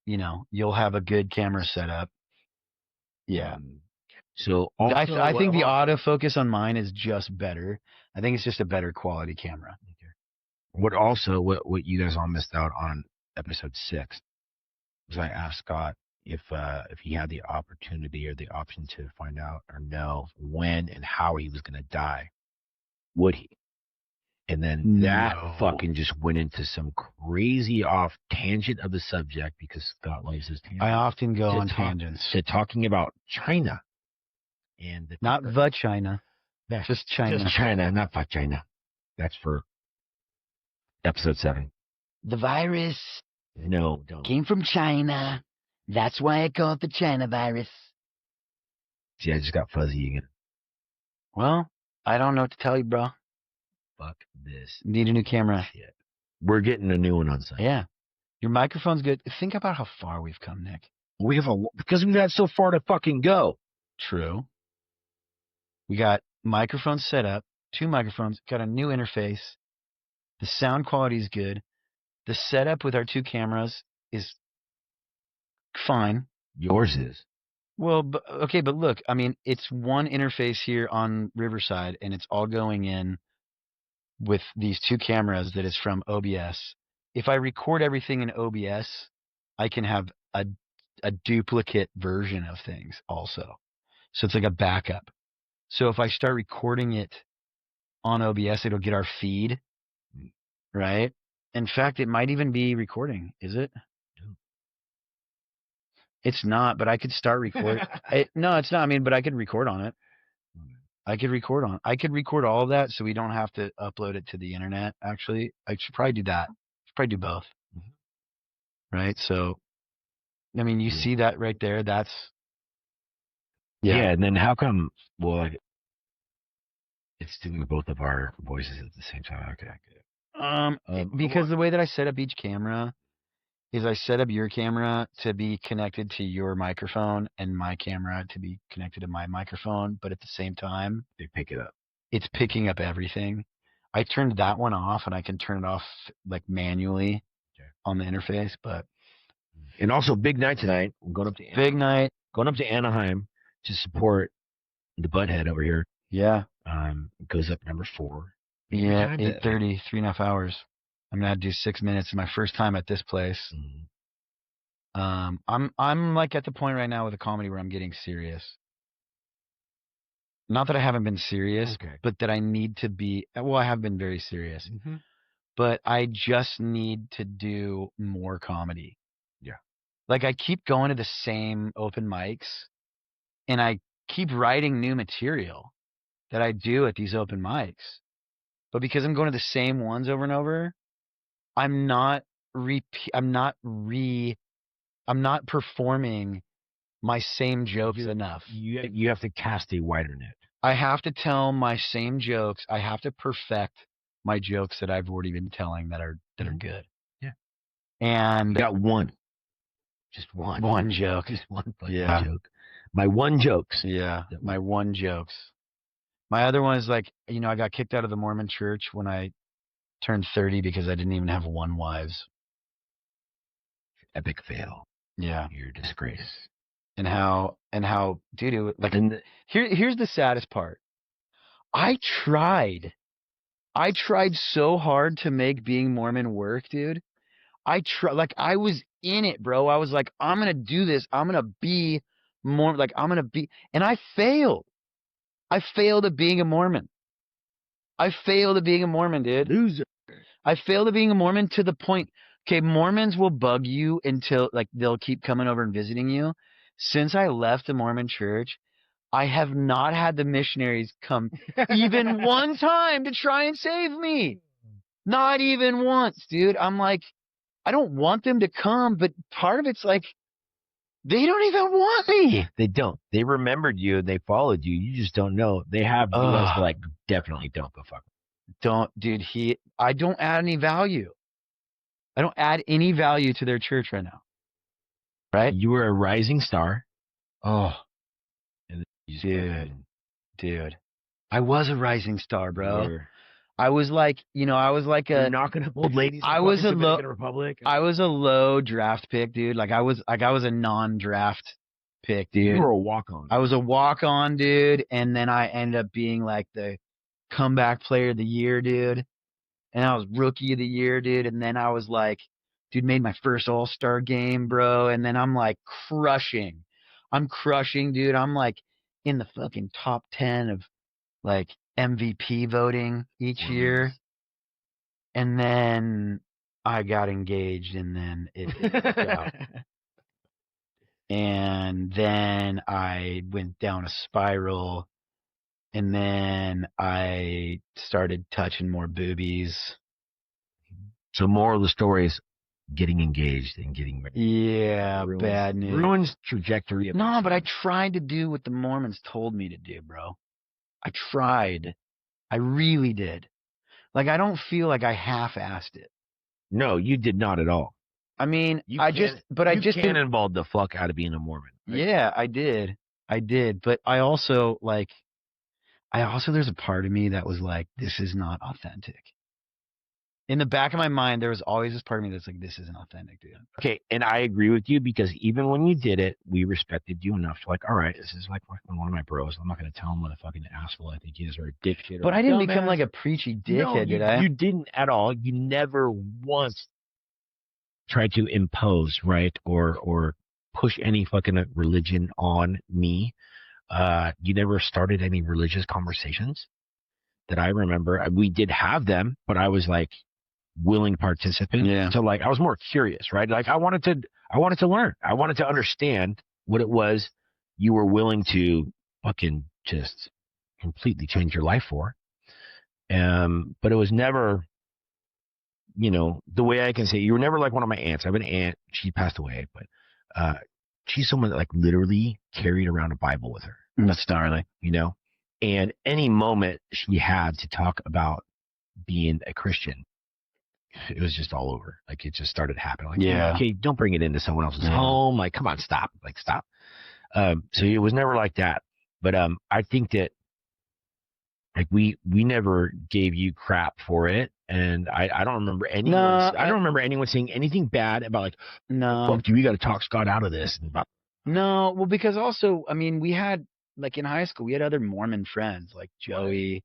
You'll have a good camera setup. Yeah. So also, I think the autofocus on mine is just better. I think it's just a better quality camera. Okay. What you guys all missed out on episode 6 was I asked Scott if he had the opportunity or the option to find out or know when and how he was going to die, would he? And then that fucking just went into some crazy off tangent of the subject because Scott loves his tangents. I often go on tangents. To talking about China. And not China. Just China. Just China, not China. That's for Episode 7. The virus No, don't. came from China. That's why I call it the China virus. See, I just got fuzzy again. Well, I don't know what to tell you, bro. Fuck this. Need a new camera. Shit. We're getting a new one on site. Yeah. Your microphone's good. Think about how far we've come, Nick. Because we've got so far to fucking go. True. We got microphones set up, 2 microphones, got a new interface. The sound quality is good. The setup with our 2 cameras is fine. Yours is. Well, okay, but look, I mean, it's one interface here on Riverside, and it's all going in with these 2 cameras that is from OBS. If I record everything in OBS, I can have a duplicate version of things also. So it's like a backup. So if I start recording it on OBS, it'll get our feed, right? In fact, it might even be recording. Is it? No. It's not, but I could start recording. No, it's not. I mean, but I could record on it. I could record all of that so we don't have to upload it to the internet, actually. I should probably do that. Should probably do both. Mm-hmm. Right? So, I mean, you see that right there? That's... Yeah, and then how come, well, like, it's doing both of our voices at the same time? Okay. Because the way that I set up each camera is I set up your camera to be connected to your microphone and my camera to be connected to my microphone, but at the same time, they pick it up. It's picking up everything. I turned that one off, and I can turn it off like manually on the interface, but... And also, big night tonight. We're going up to Big night. Going up to Anaheim to support the Butthead over here. Yeah. It goes up number 4. Yeah, 8:30, 3.5 hours. I'm gonna do 6 minutes. It's my first time at this place. Mm-hmm. I'm like at the point right now with the comedy where I'm getting serious. Not that I haven't been serious, but that I need to be. Well, I have been very serious, but I just need to do more comedy. Yeah. Like I keep going to the same open mics, and I keep writing new material that I do at these open mics. But because I'm going to the same ones over and over, I'm not performing my same jokes enough. You have to cast a wider net. I have to tell my same jokes. I have to perfect my jokes that I've already been telling that are good. Yeah. And you got one. Just one. One joke. Just one fucking joke. My one jokes. Yeah. My one jokes. My other one is like, I got kicked out of the Mormon Church when I turned 30 because I didn't even have 1 wives. Epic fail. Yeah. You're a disgrace. And how, dude, like, here's the saddest part. I tried so hard to make being Mormon work, dude. I was in it, bro. I was like, I'm going to do this. I'm going to be more like, and I failed. I failed at being a Mormon. Dude. Loser. I failed at being a Mormon to the point, okay, Mormons will bug you until, like, they'll keep coming over and visiting you. Since I left the Mormon Church, I have not had the missionaries come even one time to try and save me. Not even once, dude. I'm like, I don't want them to come, but part of it's like, they don't even want me. They don't. They remembered you and they followed you. You just don't know. They have you guys like, definitely don't go fuck. Don't, dude. I don't add any value. I don't add any value to their church right now. Right? You were a rising star. Oh, dude. I was a rising star, bro. I was like, I was like You're knocking up old ladies. I was a low Republic. I was a low draft pick, dude. Like I was a non-draft pick, dude. You were a walk-on. I was a walk-on, dude, and then I ended up being like the comeback player of the year, dude. And I was rookie of the year, dude. And then I was like, dude, made my first All-Star game, bro. And then I'm like crushing. I'm crushing, dude. I'm like in the fucking top 10 of like MVP voting each year. And then I got engaged, and then it didn't work out. And then I went down a spiral, and then I started touching more boobies. So moral of the story is getting engaged and getting married. Yeah, bad news. Ruins trajectory. No, but I tried to do what the Mormons told me to do, bro. I tried. I really did. Like, I don't feel like I half-assed it. No, you did not at all. I mean, You I just cannonballed the fuck out of being a Mormon. Right? Yeah, I did. But I also, there's a part of me that was like, this is not authentic. In the back of my mind, there was always this part of me that's like, this isn't authentic, dude. Okay, and I agree with you because even when you did it, we respected you enough to like, all right, this is like one of my bros. I'm not going to tell him what a fucking asshole I think he is or a dipshit. But I didn't become like a preachy dickhead, did I? You didn't at all. You never once tried to impose, right, or push any fucking religion on me. You never started any religious conversations that I remember. We did have them, but I was like willing participant. Yeah. So like I was more curious, right? Like I wanted to learn. I wanted to understand what it was you were willing to fucking just completely change your life for. But it was never, the way I can say, you were never like one of my aunts. I have an aunt, she passed away, but she's someone that like literally carried around a Bible with her. That's gnarly. And any moment she had to talk about being a Christian, it was just all over. Like it just started happening. Like, yeah. Okay, don't bring it into someone else's home. Like, come on, stop. Like, stop. So it was never like that. But I think that like we never gave you crap for it, and I don't remember anyone. I don't remember anyone saying anything bad about like, no, fuck you, we got to talk Scott out of this. No, well, because also, I mean, we had like in high school, we had other Mormon friends like Joey.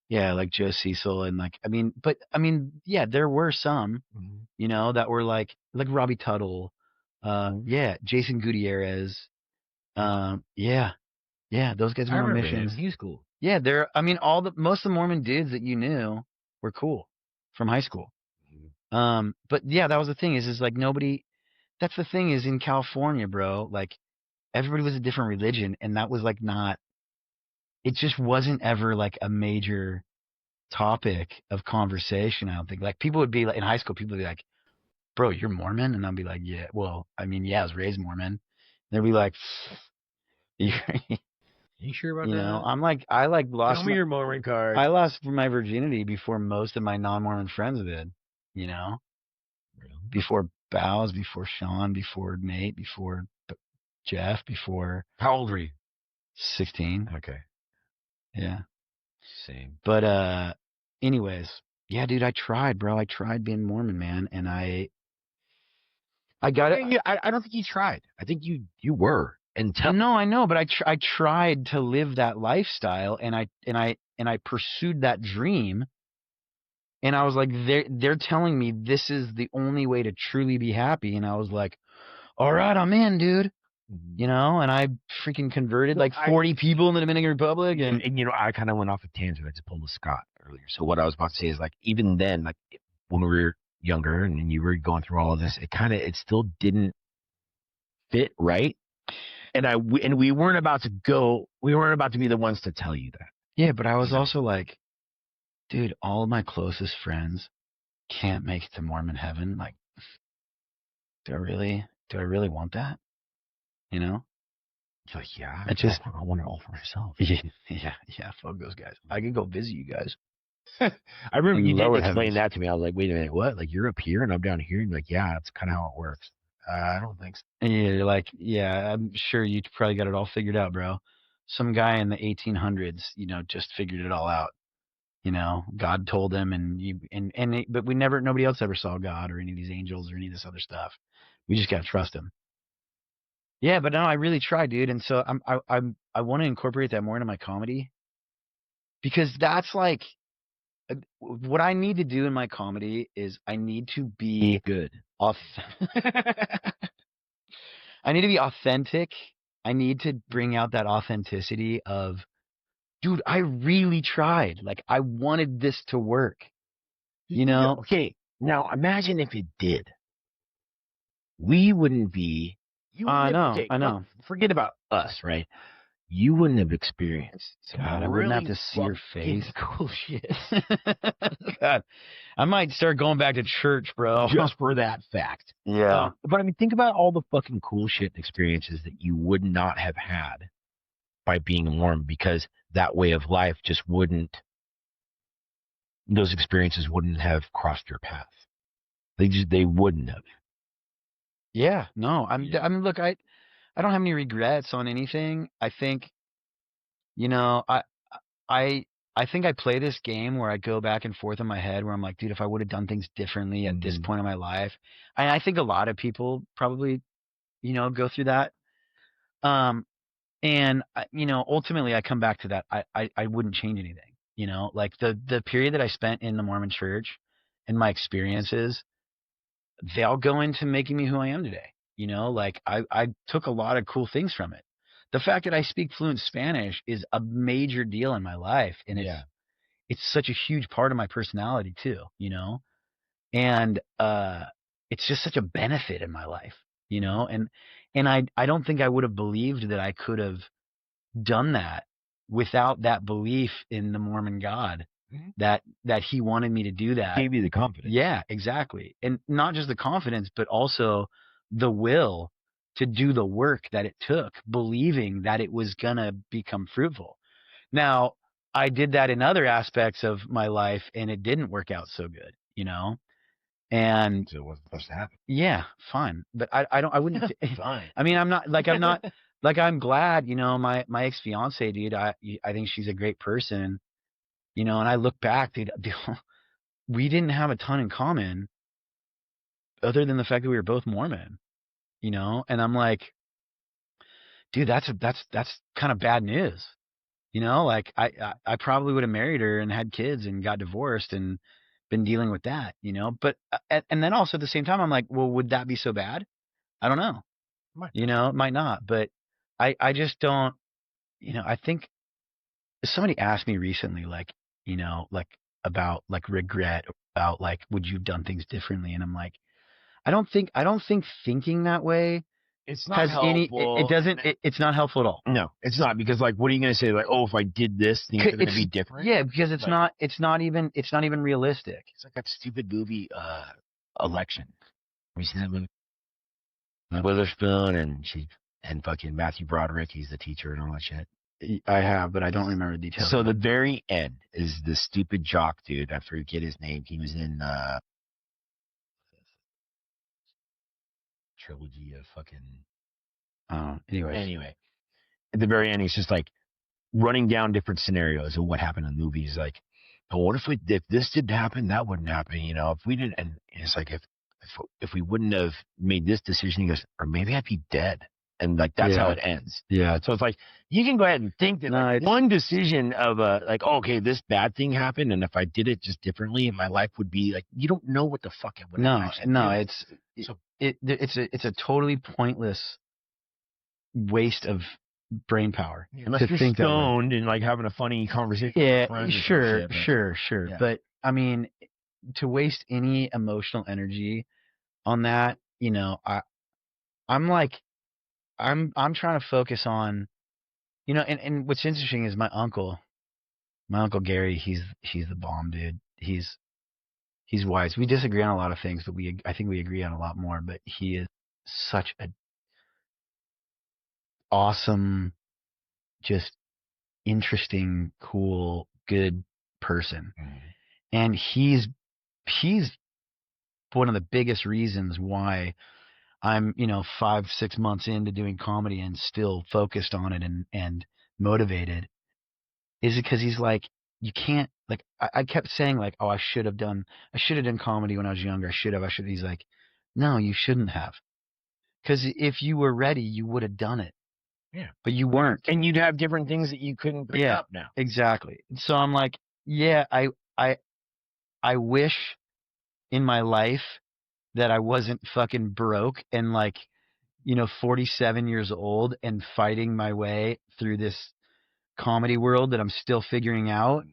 Yeah, like Joe Cecil and like, yeah, there were some, that were like Robbie Tuttle, Jason Gutierrez, yeah, those guys were on missions. He's cool. Yeah, most of the Mormon dudes that you knew were cool from high school. But yeah, that was the thing is like nobody. That's the thing is in California, bro. Like everybody was a different religion, and that was like not. It just wasn't ever like a major topic of conversation. I don't think like people would be like in high school. People would be like, "Bro, you're Mormon," and I'll be like, "Yeah, well, I mean, yeah, I was raised Mormon." And they'd be like, "You sure about that?" I'm like, I like lost. Tell me your Mormon card. I lost my virginity before most of my non-Mormon friends did. Really? Before Bows, before Sean, before Nate, before Jeff, before. How old were you? 16. Okay. Yeah. Same. But anyways, yeah, dude, I tried, bro. I tried being Mormon, man, and I got it. I don't think you tried. I think you were. No, I know, but I tried to live that lifestyle, and I pursued that dream, and I was like, they're telling me this is the only way to truly be happy, and I was like, all right, I'm in, dude. And I freaking converted 40 people in the Dominican Republic. And I kind of went off a tangent. I just pulled with Scott earlier. So what I was about to say is like, even then, like when we were younger and you were going through all of this, it still didn't fit right. And we weren't about to be the ones to tell you that. Yeah, but I was also like, dude, all of my closest friends can't make it to Mormon heaven. Like, do I really want that? It's like, yeah, I want it all for myself. Yeah, fuck those guys. I could go visit you guys. I remember you did explain that to me. I was like, wait a minute, what? Like, you're up here and I'm down here? And you're like, yeah, that's kind of how it works. I don't think so. And you're like, yeah, I'm sure you probably got it all figured out, bro. Some guy in the 1800s, just figured it all out. God told him, but nobody else ever saw God or any of these angels or any of this other stuff. We just gotta trust him. Yeah, but no, I really tried, dude, and so I want to incorporate that more into my comedy because that's like what I need to do in my comedy is I need to be good. I need to be authentic. I need to bring out that authenticity of, dude, I really tried. Like I wanted this to work. Okay, now imagine if it did. We wouldn't be. I know. Look, forget about us, right? You wouldn't have experienced some God, I wouldn't have to see your face. Cool shit. God, I might start going back to church, bro. Just for that fact. Yeah. But I mean, think about all the fucking cool shit and experiences that you would not have had by being a Mormon, because that way of life just wouldn't, those experiences wouldn't have crossed your path. They wouldn't have. Yeah. No, I mean, look, I don't have any regrets on anything. I think, you know, I, I think I play this game where I go back and forth in my head where I'm like, dude, if I would have done things differently at this point in my life, I think a lot of people probably, go through that. And ultimately I come back to that. I wouldn't change anything, like the period that I spent in the Mormon Church and my experiences, they'll go into making me who I am today. Like I took a lot of cool things from it. The fact that I speak fluent Spanish is a major deal in my life. And it's such a huge part of my personality too, and, it's just such a benefit in my life, and I don't think I would have believed that I could have done that without that belief in the Mormon God, that he wanted me to do that. Gave you the confidence. Yeah, exactly. And not just the confidence, but also the will to do the work that it took, believing that it was going to become fruitful. Now, I did that in other aspects of my life and it didn't work out so good, and So it wasn't supposed to happen. yeah, fine. But I wouldn't, Fine. I mean, I'm not like, I'm glad, my ex-fiance, dude, I think she's a great person, and I look back, dude, we didn't have a ton in common other than the fact that we were both Mormon, and I'm like, dude, that's kind of bad news. Like I probably would have married her and had kids and got divorced and been dealing with that, but, and then also at the same time, I'm like, well, would that be so bad? I don't know. It might not, but I just don't, I think somebody asked me recently, like, like about like regret, about like, would you have done things differently? And I'm like, I don't think thinking that way It's not has helpful. it doesn't, it's not helpful at all. No, it's not, because like, what are you going to say? Like, oh, if I did this, things are going to be different. Yeah, because it's not even realistic. It's like that stupid movie, Election. Have you seen that movie? Witherspoon and fucking Matthew Broderick. He's the teacher and all that shit. I have, but I don't remember the details. So the very end is the stupid jock dude. I forget his name. He was in trilogy of fucking. Anyway, at the very end, he's just like running down different scenarios of what happened in the movie. He's like, "But what if this did happen, that wouldn't happen? If we didn't." And it's like, if we wouldn't have made this decision, he goes, or maybe I'd be dead. And like, that's how it ends. Yeah. So it's like, you can go ahead and think that like, one decision of like, oh, okay, this bad thing happened, and if I did it just differently, and my life would be like, you don't know what the fuck it would. It's a totally pointless waste of brain power. Unless you're stoned and like having a funny conversation. Yeah, sure. Yeah. But I mean, to waste any emotional energy on that, I'm like, I'm trying to focus on, and what's interesting is my uncle Gary, he's the bomb, dude. He's wise. We disagree on a lot of things, but I think we agree on a lot more, but he is such a awesome, just interesting, cool, good person. And he's one of the biggest reasons why I'm, 5-6 months into doing comedy and still focused on it and motivated, is because he's like, you can't, like, I kept saying like, oh, I should have done comedy when I was younger. He's like, no, you shouldn't have. Because if you were ready, you would have done it. Yeah. But you weren't. And you'd have different things that you couldn't pick up now. Exactly. So I'm like, yeah, I wish in my life that I wasn't fucking broke and like, 47 years old and fighting my way through this comedy world that I'm still figuring out.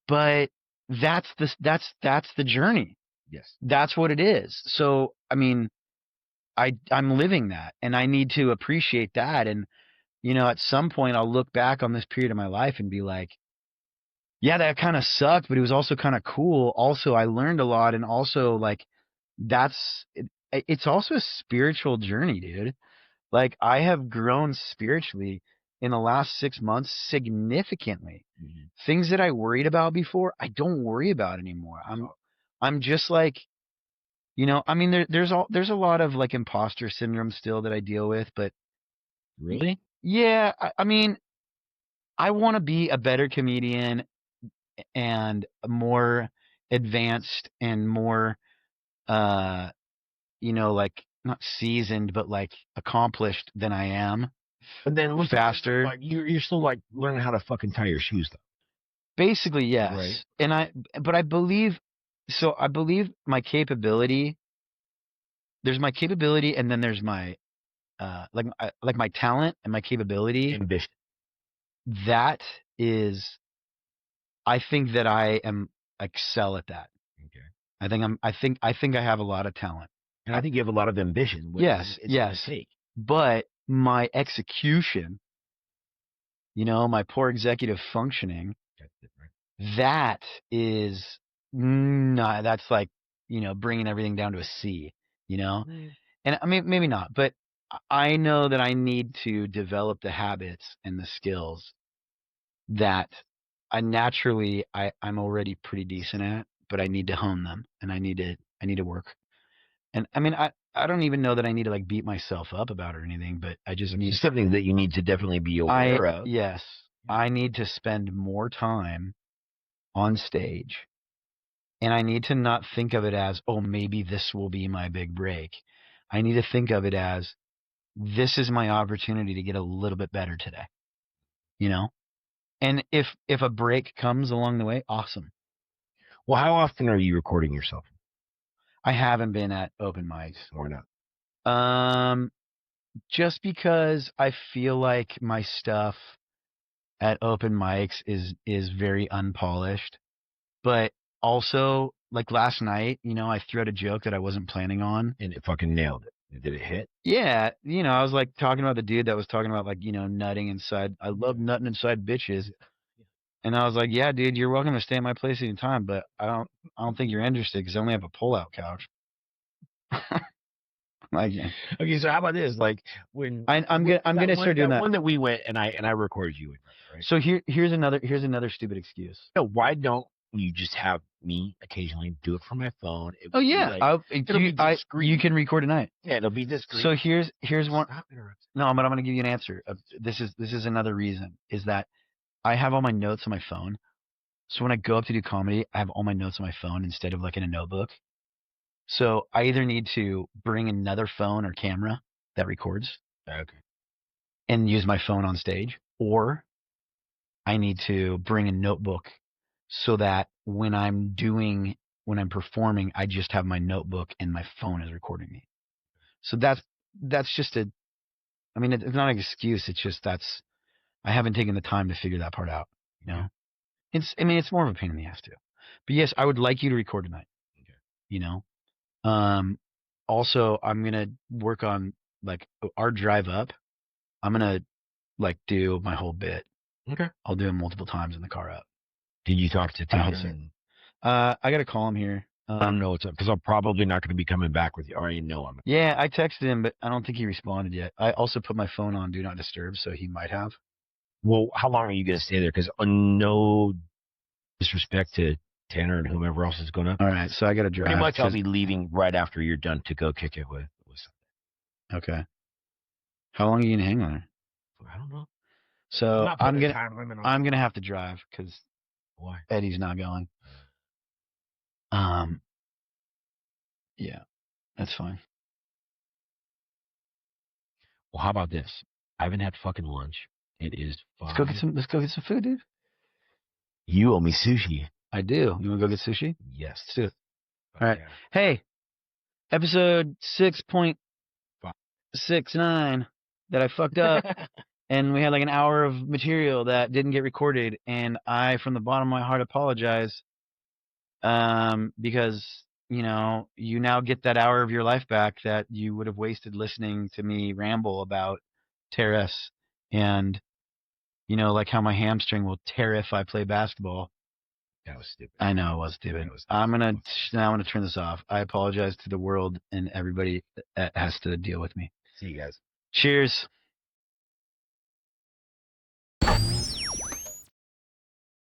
But that's the journey. Yes. That's what it is. So, I mean, I'm living that, and I need to appreciate that. And, at some point I'll look back on this period of my life and be like, Yeah, that kind of sucked, but it was also kind of cool. Also, I learned a lot, and also like it's also a spiritual journey, dude. Like I have grown spiritually in the last 6 months significantly. Mm-hmm. Things that I worried about before, I don't worry about anymore. I'm just like, I mean, there's a lot of like imposter syndrome still that I deal with, but Really? yeah, I mean, I want to be a better comedian and more advanced and more, like not seasoned, but like accomplished than I am. But then looks faster. like you're still like learning how to fucking tie your shoes though. Basically, yes. Right. And I believe my capability. There's my capability, and then there's my like my talent and my capability. Ambition. That is, I think that I am excel at that. Okay. I think I have a lot of talent. And I think you have a lot of ambition. Yes. But my execution, my poor executive functioning, that is not, that's like, bringing everything down to a C, and I mean, maybe not, but I know that I need to develop the habits and the skills that I'm already pretty decent at, but I need to hone them, and I need to work. And I mean, I don't even know that I need to like beat myself up about it or anything, but I just need something that you need to definitely be aware of. Yes, I need to spend more time on stage, and I need to not think of it as, oh, maybe this will be my big break. I need to think of it as, this is my opportunity to get a little bit better today, and if a break comes along the way, awesome. Well, how often are you recording yourself? I haven't been at open mics. Why not? Just because I feel like my stuff at open mics is very unpolished, but also like last night, I threw out a joke that I wasn't planning on, and it fucking nailed it. Did it hit? Yeah, I was like talking about the dude that was talking about like, nutting inside. I love nutting inside bitches. And I was like, yeah, dude, you're welcome to stay at my place anytime, but I don't think you're interested because I only have a pull-out couch. Like, okay, so how about this? Like when I'm gonna start doing that. One that we went and I recorded you in, right? So here's another stupid excuse. So why don't you just have me occasionally do it from my phone? Oh yeah, you can record tonight. Yeah, it'll be discreet. So here's one. No, but I'm gonna give you an answer. This is another reason, is that I have all my notes on my phone. So when I go up to do comedy, I have all my notes on my phone instead of like in a notebook. So I either need to bring another phone or camera that records, okay, and use my phone on stage, or I need to bring a notebook so that when I'm performing, I just have my notebook and my phone is recording me. So that's just it's not an excuse. It's just I haven't taken the time to figure that part out. It's more of a pain in the ass too. But yes, I would like you to record tonight. Okay. Also, I'm gonna work on like our drive up. I'm gonna like do my whole bit. Okay. I'll do it multiple times in the car up. Did you talk to Tanner? I gotta call him here. I don't know what's up because I'm probably not going to be coming back with you. I already know I'm. Yeah, I texted him, but I don't think he responded yet. I also put my phone on Do Not Disturb, so he might have. Well, how long are you going to stay there? Because no disrespect to Tanner and whomever else is going up. All right, so I got to drive. Pretty much I'll be leaving right after you're done to go kick it with something. Okay. How long are you going to hang on there? I don't know. So I'm gonna have to drive because why? Eddie's not going. Yeah, that's fine. Well, how about this? I haven't had fucking lunch. It is fine. Let's go get some food, dude. You owe me sushi. I do. You want to go get sushi? Yes. Let's do it. All right. Yeah. Hey, episode 6.69 that I fucked up. And we had like an hour of material that didn't get recorded. And I, from the bottom of my heart, apologize. Because, you now get that hour of your life back that you would have wasted listening to me ramble about Terrace and, like how my hamstring will tear if I play basketball. That was stupid. I know it was stupid. I'm gonna turn this off. I apologize to the world and everybody that has to deal with me. See you guys. Cheers.